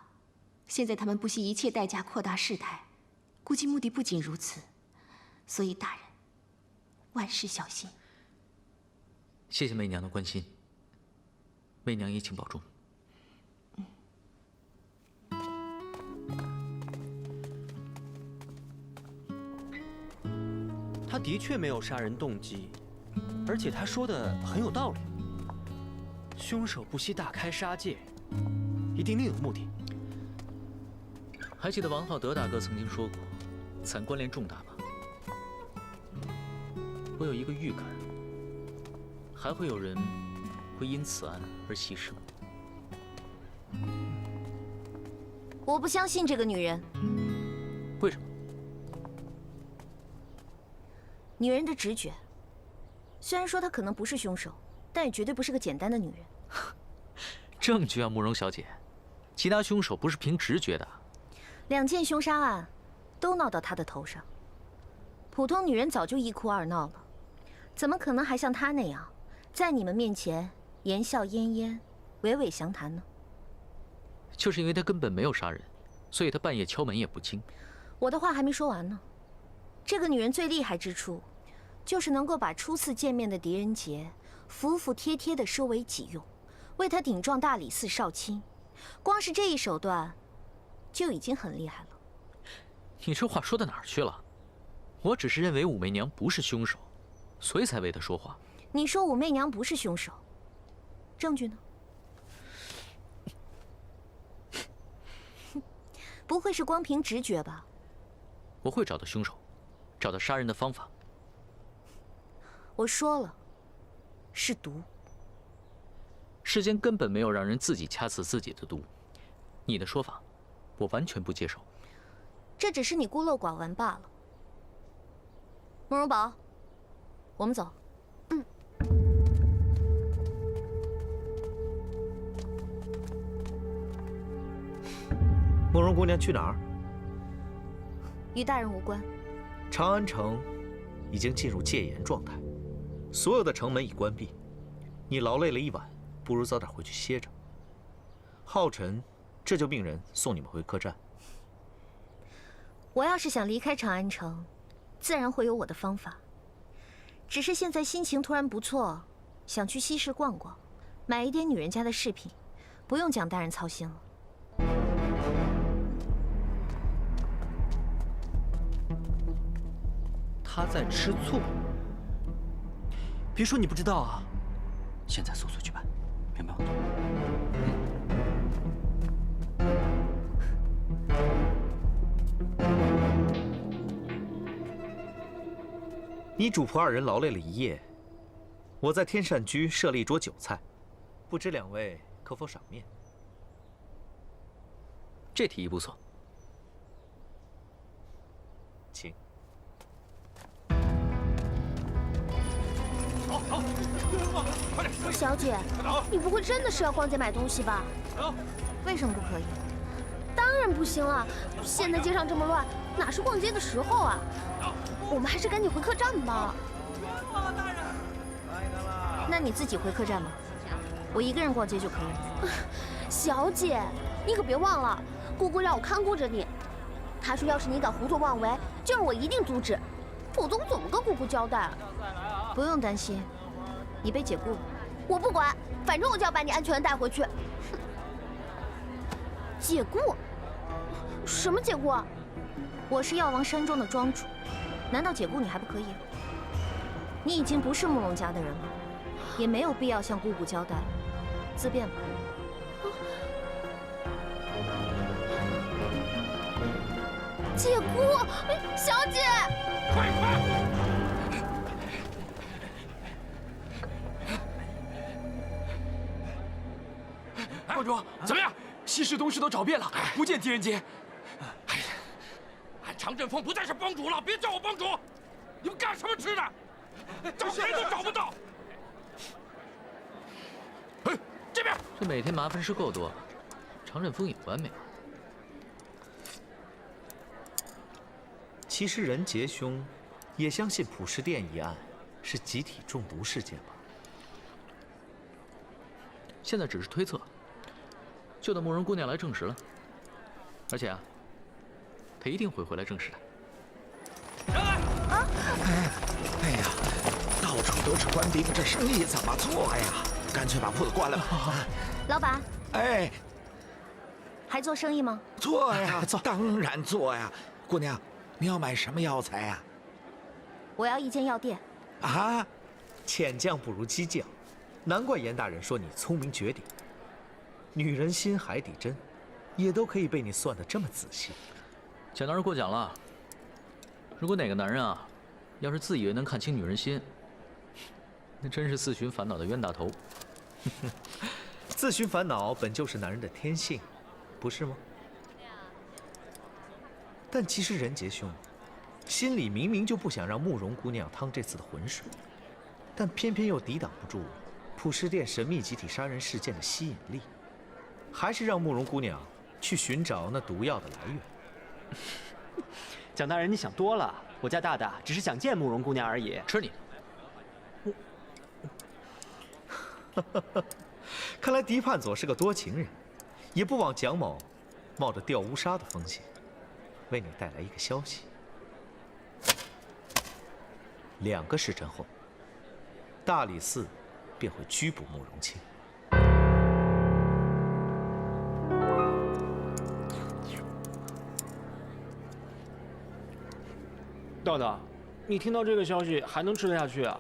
S3: 现在他们不惜一切代价扩大事态，估计目的不仅如此。所以大人，万事小心。
S6: 谢谢媚娘的关心，媚娘也请保重。
S14: 他的确没有杀人动机，而且他说的很有道理。凶手不惜大开杀戒，一定另有目的。
S6: 还记得王浩德大哥曾经说过，惨关联重大吗？我有一个预感，还会有人会因此案而牺牲。
S1: 我不相信这个女人。
S6: 为什么？
S1: 女人的直觉。虽然说她可能不是凶手，但也绝对不是个简单的女人。
S6: 证据啊，慕容小姐，其他凶手不是凭直觉的。
S1: 2件凶杀案都闹到她的头上，普通女人早就一哭二闹了，怎么可能还像她那样，在你们面前言笑晏晏、娓娓详谈呢？
S6: 就是因为她根本没有杀人，所以她半夜敲门也不惊。
S1: 我的话还没说完呢。这个女人最厉害之处，就是能够把初次见面的狄仁杰服服帖帖地收为己用，为他顶撞大理寺少卿。光是这一手段，就已经很厉害了。
S6: 你这话说到哪儿去了？我只是认为武媚娘不是凶手，所以才为她说话。
S1: 你说武媚娘不是凶手，证据呢？不会是光凭直觉吧？
S6: 我会找到凶手，找到杀人的方法。
S1: 我说了，是毒。
S6: 世间根本没有让人自己掐死自己的毒，你的说法，我完全不接受。
S1: 这只是你孤陋寡闻罢了。慕容宝，我们走。
S8: 慕容姑娘去哪儿？
S1: 与大人无关。
S8: 长安城已经进入戒严状态，所有的城门已关闭。你劳累了一晚，不如早点回去歇着。浩辰这就命人送你们回客栈。
S1: 我要是想离开长安城，自然会有我的方法。只是现在心情突然不错，想去西市逛逛，买一点女人家的饰品，不用蒋大人操心了。
S14: 他在吃醋。别说你不知道啊！现在速速去办，明白吗？
S8: 你主仆二人劳累了一夜，我在天善居设了一桌酒菜，不知两位可否赏面？
S6: 这提议不错，
S8: 请。
S13: 好，快点！
S12: 小姐，你不会真的是要逛街买东西吧？
S1: 为什么不可以？
S12: 当然不行了，现在街上这么乱，哪是逛街的时候啊？我们还是赶紧回客栈吧。
S1: 那你自己回客栈吧，我一个人逛街就可以了。
S12: 小姐，你可别忘了，姑姑让我看顾着你。她说，要是你敢胡作妄为，就让我一定阻止，否则我怎么跟姑姑交代？
S1: 不用担心，你被解雇了。
S12: 我不管，反正我就要把你安全的带回去。解雇？什么解雇？
S1: 我是药王山庄的庄主，难道解雇你还不可以？你已经不是慕容家的人了，也没有必要向姑姑交代，自便吧。
S12: 解雇，小姐！
S13: 快！
S15: 帮主，怎么样？西市东市都找遍了，不见狄仁杰。
S13: 哎呀，俺常振锋不再是帮主了，别叫我帮主！你们干什么吃的？找谁都找不到。这边。
S6: 这每天麻烦事够多，常振锋也不完美。
S8: 其实任杰兄也相信普食店一案是集体中毒事件吧？
S6: 现在只是推测。就等慕容姑娘来证实了，而且啊，她一定会回来证实的。
S16: 哎呀，到处都是官兵，这生意怎么做呀？干脆把铺子关了吧。
S1: 老板，
S16: 哎，
S1: 还做生意吗？
S16: 做呀，当然做呀。姑娘，你要买什么药材呀？
S1: 我要一间药店。
S8: 啊，浅将不如激将，难怪严大人说你聪明绝顶。女人心海底针，也都可以被你算得这么仔细。
S6: 蒋大人过奖了。如果哪个男人啊，要是自以为能看清女人心，那真是自寻烦恼的冤大头。
S8: 自寻烦恼本就是男人的天性，不是吗？但其实任杰兄心里明明就不想让慕容姑娘趟这次的浑水，但偏偏又抵挡不住普食店神秘集体杀人事件的吸引力，还是让慕容姑娘去寻找那毒药的来源。
S14: 蒋大人，你想多了，我家大大只是想见慕容姑娘而已。
S6: 吃你！
S8: 看来狄盼佐是个多情人，也不枉蒋某冒着掉乌纱的风险，为你带来一个消息。2个时辰后，大理寺便会拘捕慕容清。
S14: 道道，你听到这个消息还能吃得下去啊？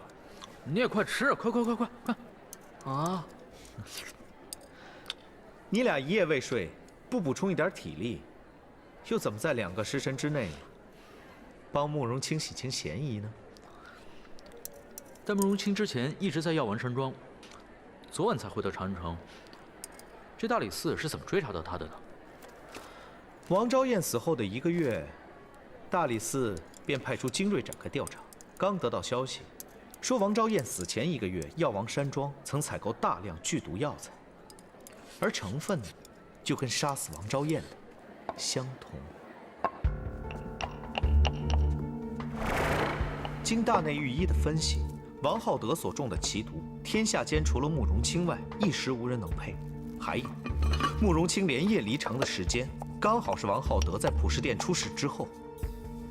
S6: 你也快吃，快！
S14: 啊！
S8: 你俩一夜未睡，不补充一点体力，又怎么在2个时辰之内帮慕容清洗清嫌疑呢？
S6: 但慕容清之前一直在药王山庄，昨晚才回到长安城。这大理寺是怎么追查到他的呢？
S8: 王昭彦死后的1个月，大理寺便派出精锐展开调查。刚得到消息，说王昭彦死前1个月，药王山庄曾采购大量剧毒药材，而成分呢，就跟杀死王昭彦的相同。经大内御医的分析，王浩德所中的奇毒，天下间除了慕容清外，一时无人能配。还有，慕容清连夜离城的时间，刚好是王浩德在普世殿出事之后。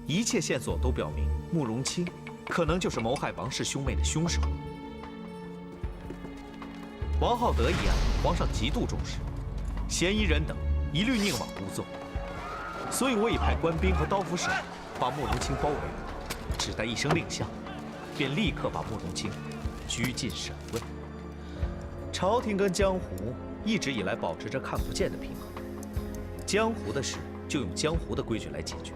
S8: 一切线索都表明，慕容清可能就是谋害王氏兄妹的凶手。王浩德一案，皇上极度重视，嫌疑人等一律宁往不纵，所以我已派官兵和刀斧手把慕容清包围，只待一声令下，便立刻把慕容清拘禁审问。朝廷跟江湖一直以来保持着看不见的平衡，江湖的事就用江湖的规矩来解决，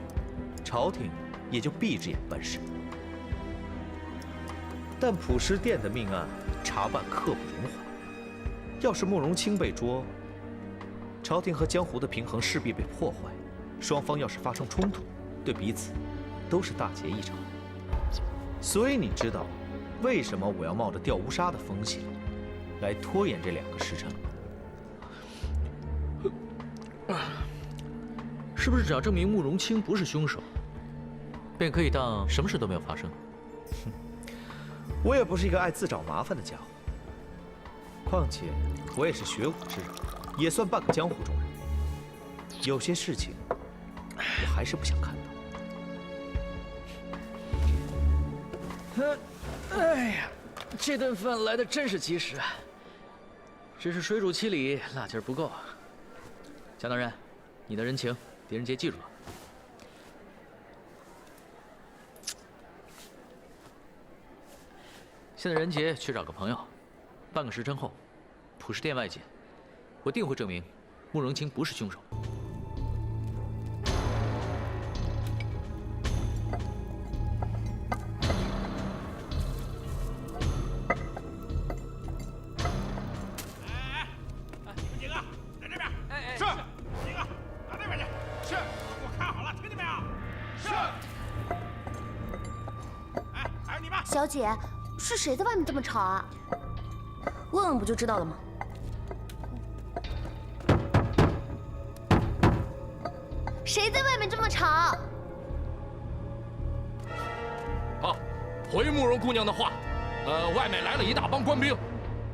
S8: 朝廷也就闭着眼办事。但普世殿的命案查办刻不容缓，要是慕容清被捉，朝廷和江湖的平衡势必被破坏，双方要是发生冲突，对彼此都是大劫一场。所以你知道，为什么我要冒着掉乌纱的风险，来拖延这2个时辰吗？
S6: 是不是只要证明慕容清不是凶手，便可以当什么事都没有发生？
S8: 我也不是一个爱自找麻烦的家伙，况且我也是学武之人，也算半个江湖中人。有些事情，我还是不想看到。
S6: 哎呀，这顿饭来的真是及时啊！只是水煮七里，辣劲儿不够啊。江大人，你的人情，狄仁杰记住了。现在仁杰去找个朋友，半个时辰后，普世殿外见，我定会证明慕容清不是凶手。
S12: 小姐，是谁在外面这么吵啊？
S1: 问问不就知道了吗？
S12: 谁在外面这么吵？
S13: 啊，回慕容姑娘的话，外面来了一大帮官兵，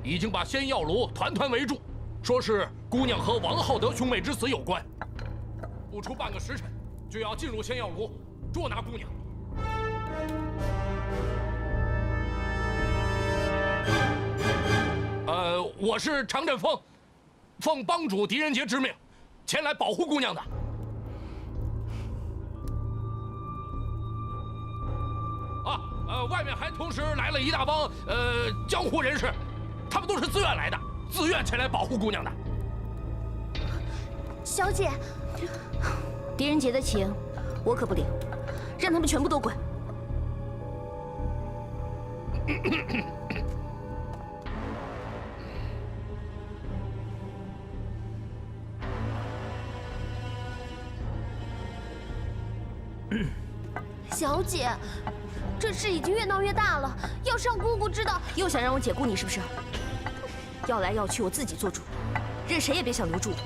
S13: 已经把仙药炉团团围住，说是姑娘和王浩德兄妹之死有关。不出半个时辰，就要进入仙药炉捉拿姑娘。我是常振锋，奉帮主狄仁杰之命，前来保护姑娘的。外面还同时来了一大帮江湖人士，他们都是自愿来的，自愿前来保护姑娘的。
S12: 小姐，
S1: 狄仁杰的情，我可不领，让他们全部都滚。
S12: 小姐，这事已经越闹越大了，要是让姑姑知道，
S1: 又想让我解雇你是不是？要来要去，我自己做主，任谁也别想留住我。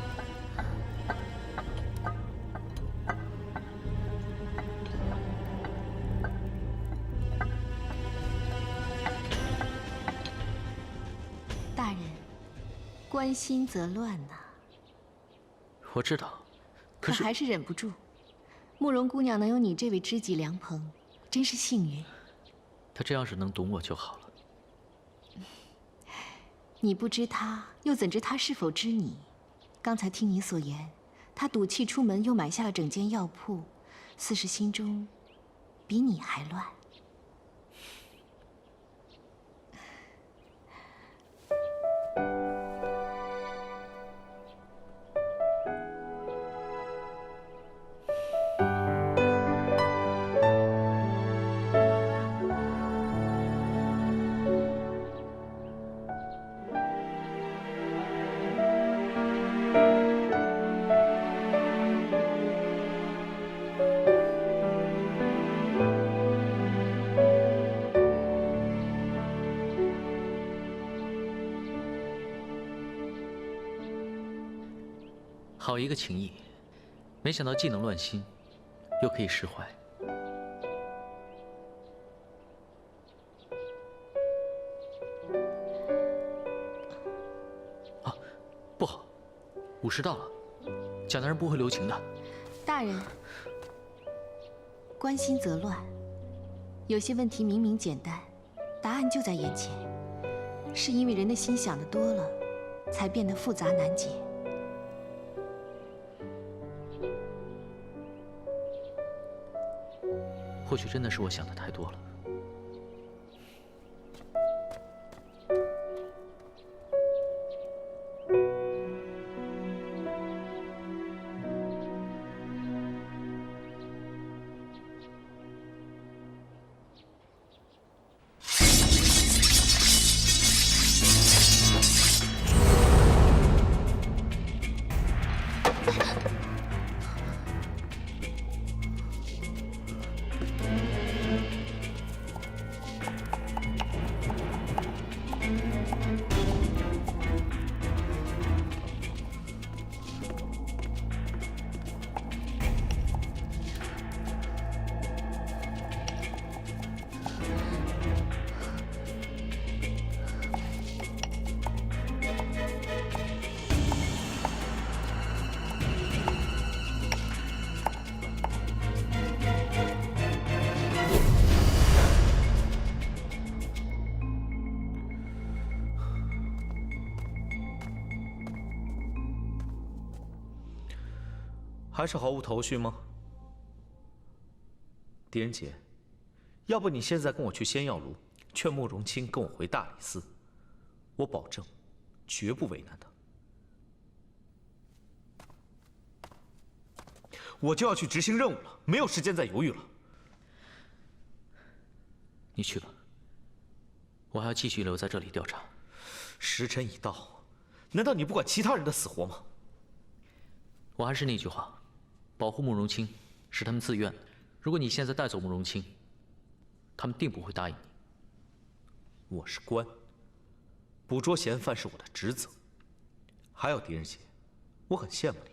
S3: 大人，关心则乱呐。
S6: 我知道，可
S3: 还是忍不住。慕容姑娘能有你这位知己良朋，真是幸运。
S6: 他这要是能懂我就好了。
S3: 你不知他，又怎知他是否知你？刚才听你所言，他赌气出门，又买下了整间药铺，似是心中比你还乱。
S6: 好一个情谊，没想到既能乱心，又可以释怀。啊，不好，午时到了，蒋大人不会留情的。
S3: 大人，关心则乱。有些问题明明简单，答案就在眼前，是因为人的心想的多了，才变得复杂难解。
S6: 或许真的是我想的太多了。
S8: 还是毫无头绪吗？狄仁杰，要不你现在跟我去仙药炉，劝慕容清跟我回大理寺，我保证，绝不为难他。我就要去执行任务了，没有时间再犹豫了。
S6: 你去吧，我还要继续留在这里调查。
S8: 时辰已到，难道你不管其他人的死活吗？
S6: 我还是那句话。保护慕容清是他们自愿的。如果你现在带走慕容清，他们定不会答应你。
S8: 我是官，捕捉嫌犯是我的职责。还有狄仁杰，我很羡慕你，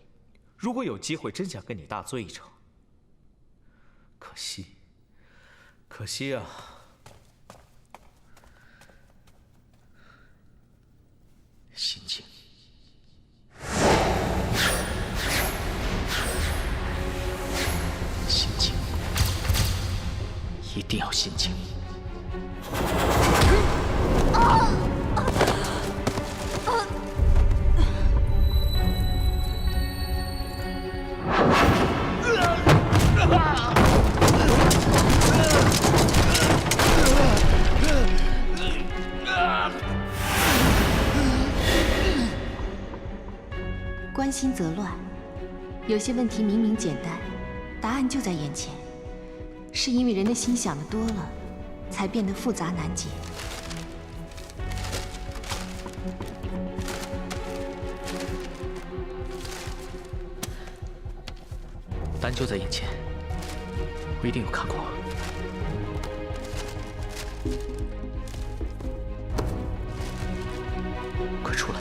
S8: 如果有机会，真想跟你大醉一场。可惜，可惜啊！
S6: 心情。心情，一定要心情。
S3: 关心则乱，有些问题明明简单，答案就在眼前，是因为人的心想的多了，才变得复杂难解。
S6: 答案就在眼前，我一定有看过。快出来！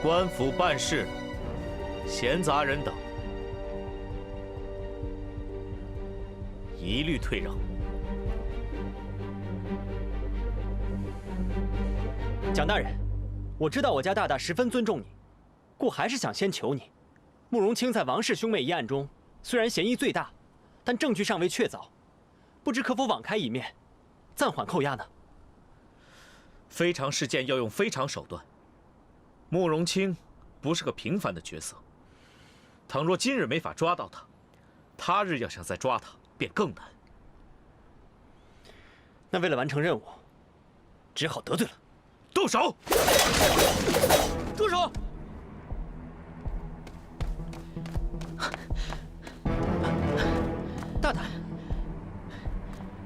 S8: 官府办事，闲杂人等一律退让。
S14: 蒋大人，我知道我家大大十分尊重你，故还是想先求你。慕容清在王氏兄妹一案中，虽然嫌疑最大，但证据尚未确凿，不知可否网开一面，暂缓扣押呢？
S8: 非常事件要用非常手段。慕容清不是个平凡的角色，倘若今日没法抓到他，他日要想再抓他便更难。
S14: 那为了完成任务，只好得罪了。
S8: 动手！
S6: 住手！大胆！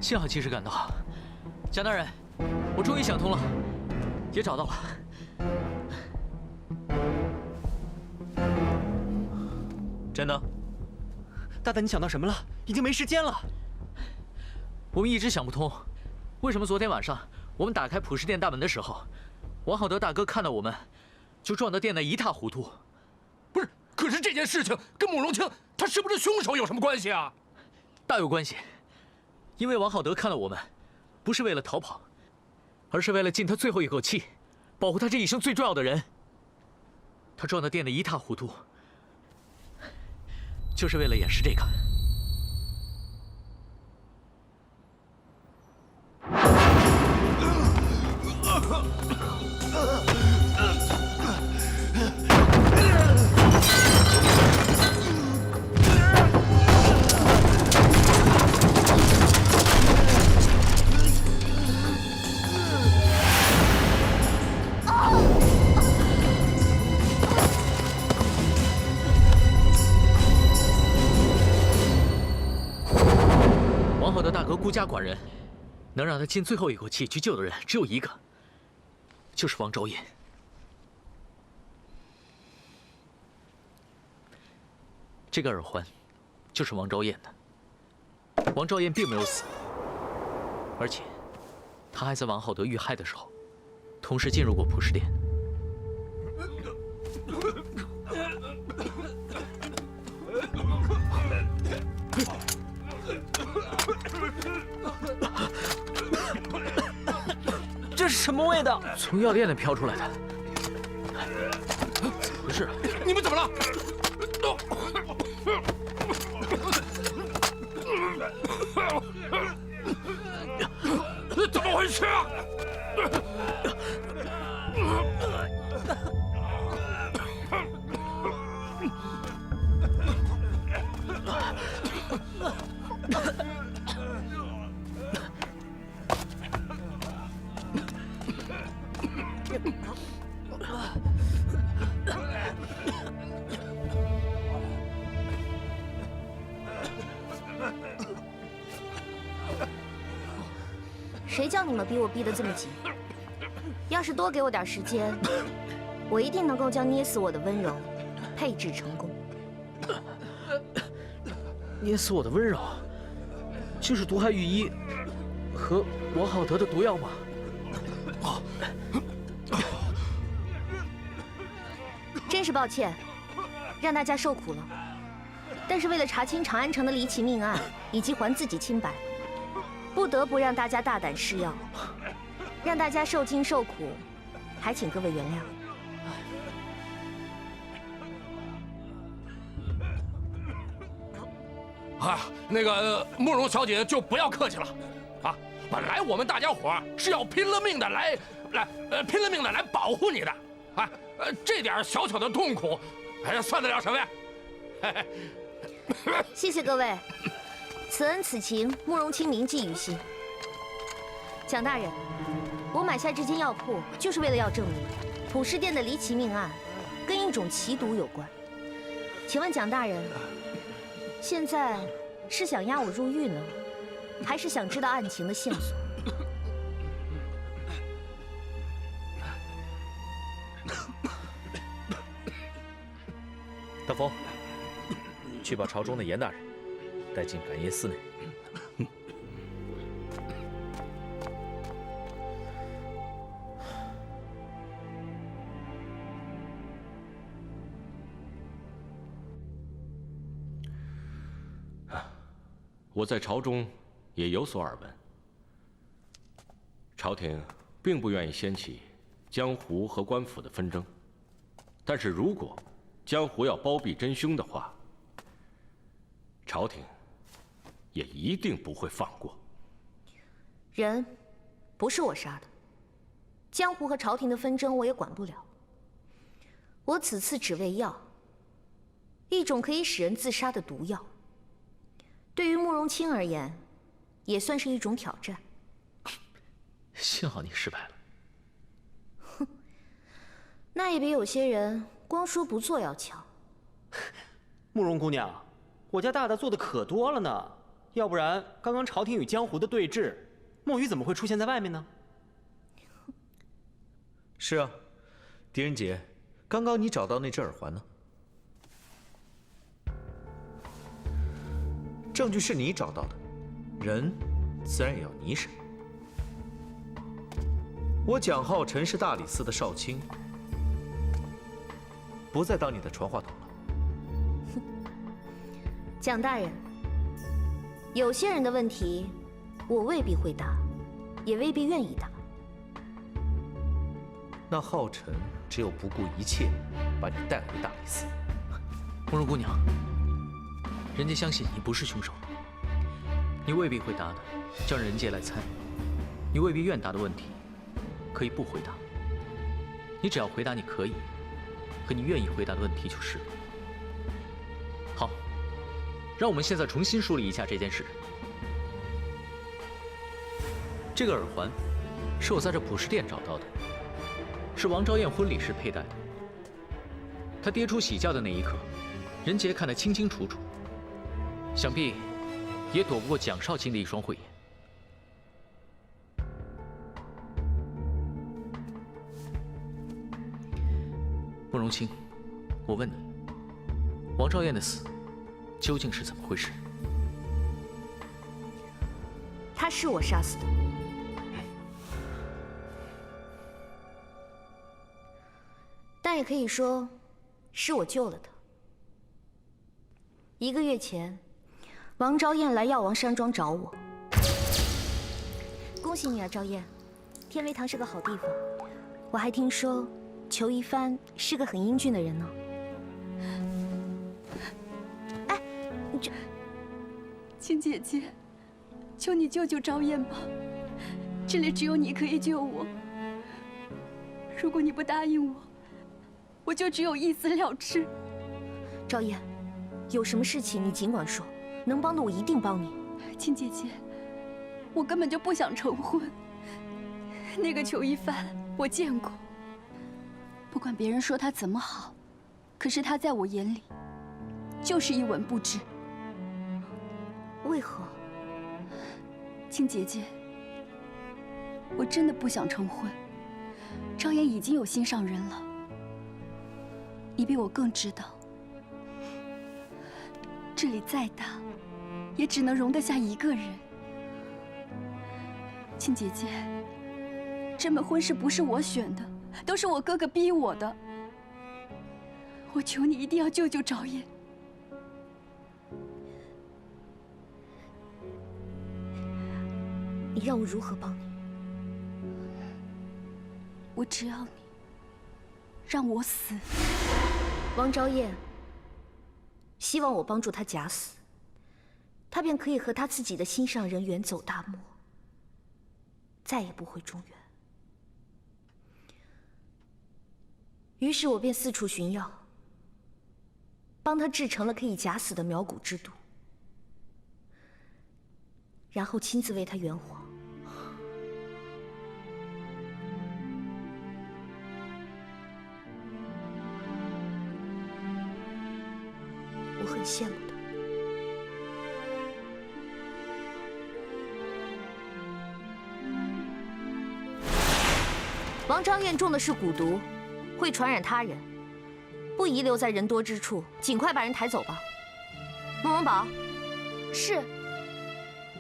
S6: 幸好及时赶到，蒋大人，我终于想通了，也找到了。
S8: 真的？
S14: 大大，你想到什么了？已经没时间了。
S6: 我们一直想不通，为什么昨天晚上我们打开普世店大门的时候，王浩德大哥看到我们，就撞得店内一塌糊涂。
S13: 不是，可是这件事情跟慕容清他是不是凶手有什么关系啊？
S6: 大有关系，因为王浩德看到我们，不是为了逃跑，而是为了尽他最后一口气，保护他这一生最重要的人。他撞得店内一塌糊涂，就是为了掩饰这个。王浩德大哥孤家寡人，能让他尽最后一口气去救的人只有一个，就是王昭彦。这个耳环，就是王昭彦的。王昭彦并没有死，而且他还在王浩德遇害的时候，同时进入过普世店。
S14: 这是什么味道？
S6: 从药店里飘出来的。怎么回事？
S13: 你们怎么了？怎么回事啊？
S1: 谁叫你们逼我逼得这么紧？要是多给我点时间，我一定能够将捏死我的温柔配置成功。
S6: 捏死我的温柔，就是毒害御医和王浩德的毒药吗？
S1: 真是抱歉，让大家受苦了。但是为了查清长安城的离奇命案，以及还自己清白，不得不让大家大胆施药，让大家受尽受苦，还请各位原谅。
S13: 啊，那个慕容小姐就不要客气了，啊，本来我们大家伙是要拼了命的拼了命的来保护你的，啊，这点小小的痛苦，哎呀，算得了什么呀？
S1: 谢谢各位，此恩此情，慕容清铭记于心。蒋大人，我买下这间药铺，就是为了要证明普世店的离奇命案跟一种奇毒有关。请问蒋大人，现在是想押我入狱呢，还是想知道案情的线索？
S8: 大风，去把朝中的严大人带进感业寺内。
S4: 我在朝中也有所耳闻。朝廷并不愿意掀起江湖和官府的纷争，但是如果江湖要包庇真凶的话，朝廷也一定不会放过。
S1: 人不是我杀的，江湖和朝廷的纷争我也管不了。我此次只为药，一种可以使人自杀的毒药。对于慕容清而言，也算是一种挑战。
S6: 幸好你失败了。
S1: 哼，那也比有些人光说不做要强。
S14: 慕容姑娘，我家大大做的可多了呢，要不然刚刚朝廷与江湖的对峙，墨鱼怎么会出现在外面呢？
S8: 是啊，狄仁杰，刚刚你找到那只耳环呢？证据是你找到的，人自然也要你审。我蒋浩辰是大理寺的少卿，不再当你的传话筒了。
S1: 蒋大人，有些人的问题，我未必会答，也未必愿意答。
S8: 那浩辰只有不顾一切把你带回大理寺。
S6: 慕容姑娘，人家相信你不是凶手，你未必会答的，叫人家来猜；你未必愿答的问题，可以不回答。你只要回答你可以和你愿意回答的问题就是了。好，让我们现在重新梳理一下这件事。这个耳环是我在这卜筮殿找到的，是王昭燕婚礼时佩戴的。她跌出喜轿的那一刻，任杰看得清清楚楚，想必也躲不过蒋少卿的一双慧眼。慕容清，我问你，王昭燕的死究竟是怎么回事？
S1: 他是我杀死的，但也可以说是我救了他。1个月前，王昭燕来药王山庄找我。恭喜你啊，昭燕，天威堂是个好地方。我还听说裘一帆是个很英俊的人呢。哎，你这，
S2: 亲姐姐，求你救救昭燕吧，这里只有你可以救我。如果你不答应我，我就只有一死了之。
S1: 昭燕，有什么事情你尽管说，能帮的我一定帮你。
S2: 亲姐姐，我根本就不想成婚。那个裘一帆我见过，不管别人说他怎么好，可是他在我眼里就是一文不值。
S1: 为何？
S2: 亲姐姐，我真的不想成婚。昭燕已经有心上人了，你比我更知道，这里再大，也只能容得下一个人。亲姐姐，这门婚事不是我选的，都是我哥哥逼我的。我求你一定要救救昭燕。
S1: 你让我如何帮你？
S2: 我只要你让我死。
S1: 王昭燕希望我帮助他假死，他便可以和他自己的心上人远走大漠，再也不回中原。于是我便四处寻药，帮他制成了可以假死的苗蛊之毒，然后亲自为他圆谎。我很羡慕他。王昭燕中的是蛊毒，会传染他人，不宜留在人多之处，尽快把人抬走吧。慕容宝，
S12: 是。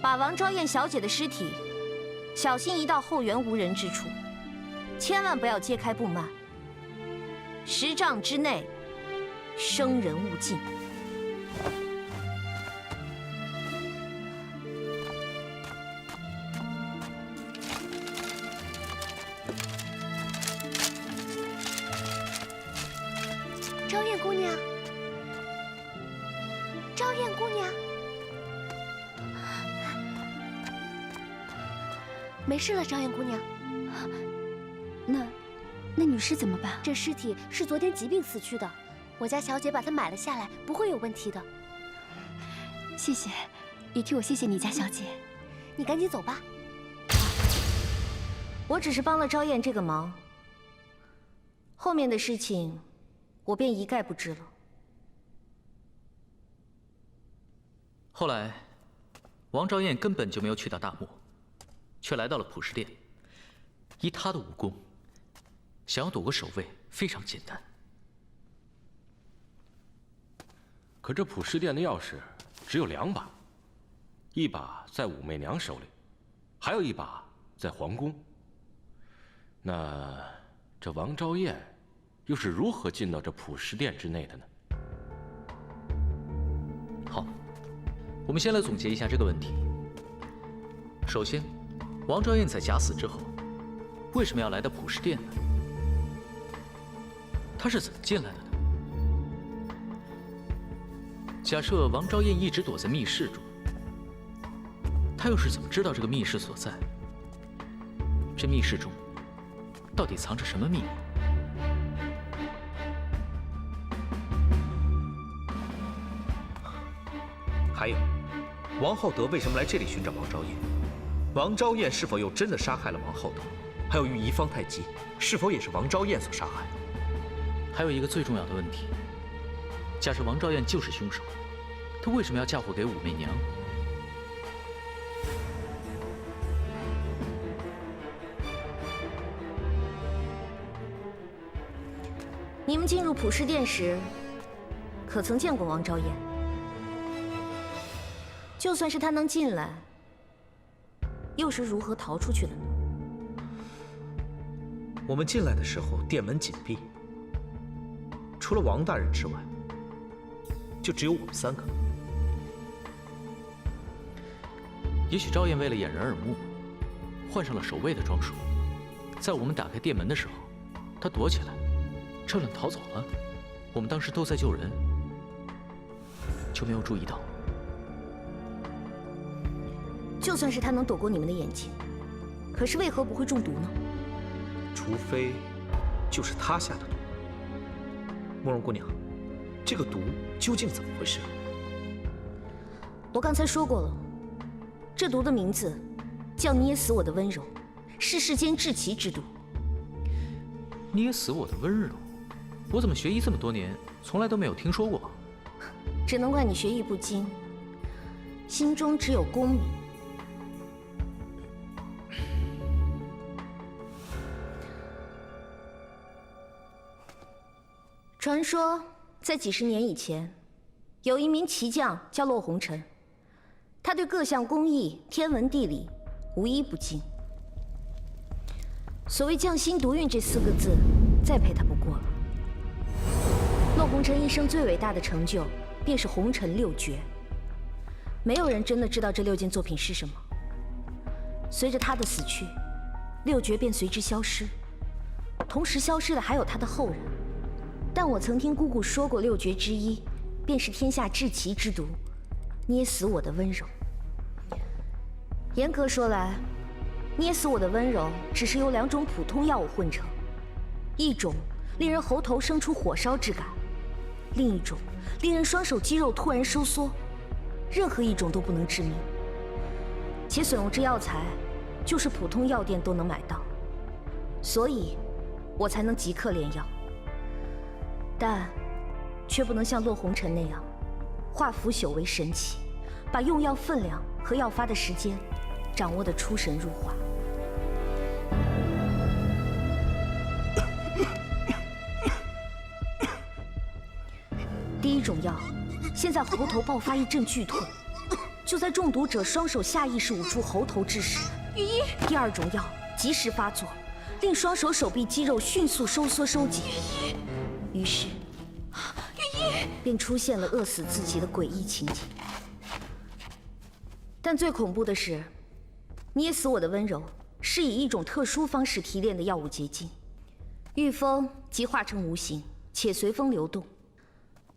S1: 把王昭燕小姐的尸体小心移到后园无人之处，千万不要揭开布幔。10丈之内，生人勿近。
S12: 昭燕姑娘，昭燕姑娘，没事了，昭燕姑娘。
S2: 那女尸怎么办？
S12: 这尸体是昨天疾病死去的，我家小姐把它买了下来，不会有问题的。
S2: 谢谢，也替我谢谢你家小姐。
S12: 你赶紧走吧。
S1: 我只是帮了昭燕这个忙，后面的事情我便一概不知了。
S6: 后来，王昭燕根本就没有去到大漠，却来到了普什殿。以她的武功，想要躲过守卫非常简单。
S4: 可这普什殿的钥匙只有2把，一把在武媚娘手里，还有一把在皇宫。那这王昭燕又是如何进到这普什殿之内的呢？
S6: 好，我们先来总结一下这个问题。首先，王昭燕在假死之后，为什么要来到普什殿呢？她是怎么进来的呢？假设王昭燕一直躲在密室中，她又是怎么知道这个密室所在？这密室中到底藏着什么秘密？
S8: 还有，王浩德为什么来这里寻找王昭燕？王昭燕是否又真的杀害了王浩德？还有御医方太极是否也是王昭燕所杀害？
S6: 还有一个最重要的问题：假设王昭燕就是凶手，她为什么要嫁祸给武媚娘？
S1: 你们进入普什殿时，可曾见过王昭燕？就算是她能进来，又是如何逃出去的呢？
S8: 我们进来的时候，殿门紧闭，除了王大人之外，就只有我们3个。
S6: 也许昭燕为了掩人耳目，换上了守卫的装束，在我们打开殿门的时候，她躲起来，趁乱逃走了。我们当时都在救人，就没有注意到。
S1: 就算是她能躲过你们的眼睛，可是为何不会中毒呢？
S8: 除非就是她下的毒。慕容姑娘，这个毒究竟怎么回事？
S1: 我刚才说过了，这毒的名字叫捏死我的温柔，是世间至奇之毒。
S6: 捏死我的温柔，我怎么学医这么多年，从来都没有听说过？
S1: 只能怪你学艺不精，心中只有功名。传说在几十年以前，有一名奇将叫骆红尘，他对各项工艺、天文地理无一不精。所谓匠心独运这4个字，再配他不过了。骆红尘一生最伟大的成就，便是红尘6绝。没有人真的知道这6件作品是什么。随着他的死去，6绝便随之消失，同时消失的还有他的后人。但我曾听姑姑说过，6绝之一，便是天下至奇之毒，捏死我的温柔。严格说来，捏死我的温柔只是由2种普通药物混成，一种令人喉头生出火烧之感，另一种令人双手肌肉突然收缩，任何一种都不能致命。且所用之药材，就是普通药店都能买到，所以我才能即刻炼药。但却不能像骆红尘那样，化腐朽为神奇，把用药分量和药发的时间掌握得出神入化。第一种药，先在喉头爆发一阵剧痛，就在中毒者双手下意识捂住喉头之时，
S2: 御医。
S1: 第2种药及时发作，令双手手臂肌肉迅速收缩收紧。于是，便出现了饿死自己的诡异情景。但最恐怖的是，捏死我的温柔是以一种特殊方式提炼的药物结晶，遇风即化成无形，且随风流动，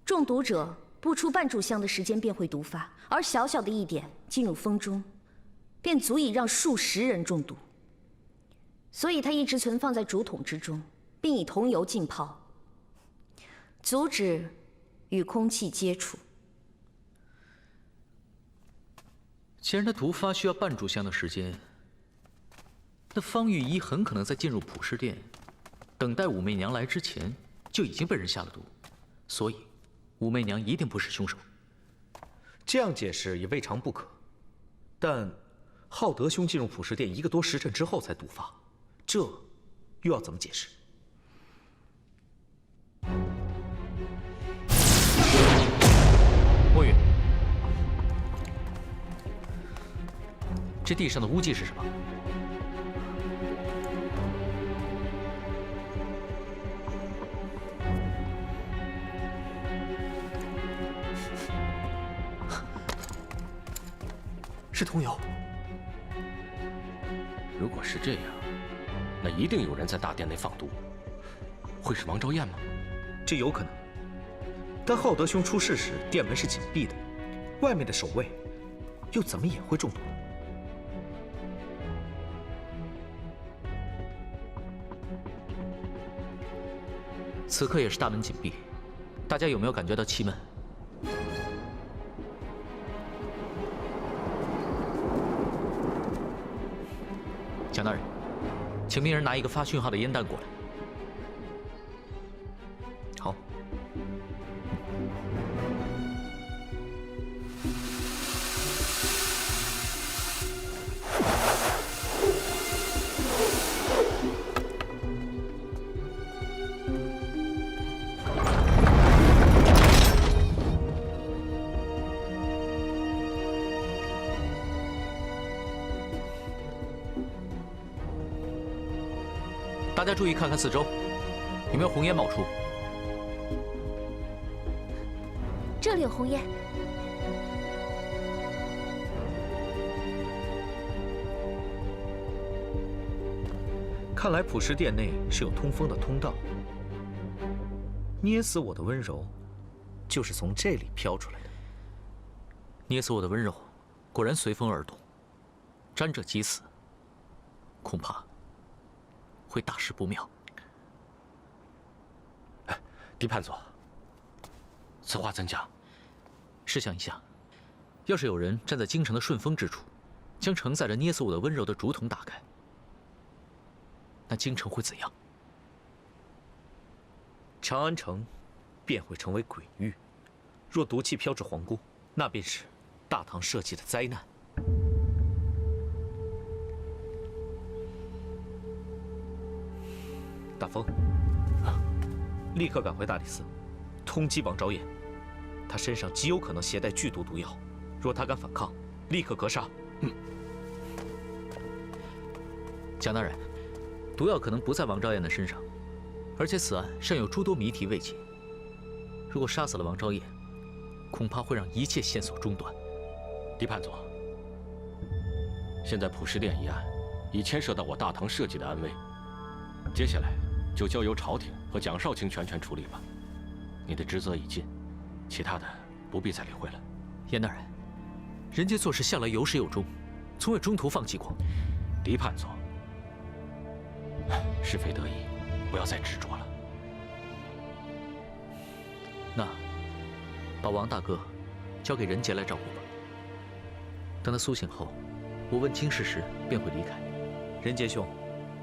S1: 中毒者不出半炷香的时间便会毒发，而小小的一点进入风中，便足以让数十人中毒。所以它一直存放在竹筒之中，并以桐油浸泡，阻止与空气接触。
S6: 既然它毒发需要半炷香的时间，那方玉一很可能在进入普世殿，等待武媚娘来之前，就已经被人下了毒，所以武媚娘一定不是凶手。
S8: 这样解释也未尝不可，但浩德兄进入普世殿1个多时辰之后才毒发，这又要怎么解释？
S6: 墨玉，这地上的污迹是什么？
S7: 是桐油。
S4: 如果是这样，那一定有人在大殿内放毒。会是王昭燕吗？
S8: 这有可能。但浩德兄出事时，殿门是紧闭的，外面的守卫又怎么也会中毒呢？
S6: 此刻也是大门紧闭，大家有没有感觉到气闷？蒋大人，请命人拿一个发讯号的烟弹过来。
S8: 好。
S6: 大家注意看看四周，有没有红烟冒出？
S12: 这里有红烟。
S8: 看来普世殿内是有通风的通道，捏死我的温柔，就是从这里飘出来的。
S6: 捏死我的温柔，果然随风而动，沾者即死，恐怕会大事不妙。
S4: 狄判佐，此话怎讲？
S6: 试想一下，要是有人站在京城的顺风之处，将承载着捏死我的温柔的竹筒打开，那京城会怎样？
S8: 长安城便会成为鬼域。若毒气飘至皇宫，那便是大唐社稷的灾难。大风，立刻赶回大理寺，通缉王昭燕。他身上极有可能携带剧毒毒药，若他敢反抗，立刻格杀。
S6: 蒋大人，毒药可能不在王昭燕的身上，而且此案尚有诸多谜题未解。如果杀死了王昭燕，恐怕会让一切线索中断。
S4: 狄判佐，现在普世殿一案已牵涉到我大唐社稷的安危，接下来就交由朝廷和蒋少卿全权处理吧。你的职责已尽，其他的不必再理会了。
S6: 严大人，人杰做事向来有始有终，从未中途放弃过。
S4: 狄判佐，是非得已，不要再执着了。
S6: 那把王大哥交给任杰来照顾吧。等他苏醒后，我问清事实，便会离开。
S8: 任杰兄，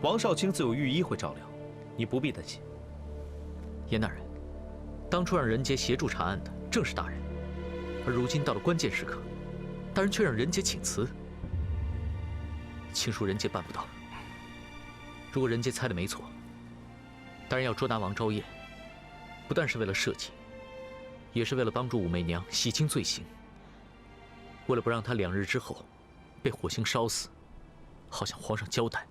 S8: 王少卿自有御医会照料，你不必担心。
S6: 严大人，当初让任杰协助查案的正是大人，而如今到了关键时刻，大人却让任杰请辞。亲属任杰办不到。如果任杰猜的没错，大人要捉拿王昭燕，不但是为了社稷，也是为了帮助武媚娘洗清罪行。为了不让她2日之后被火星烧死，好向皇上交代。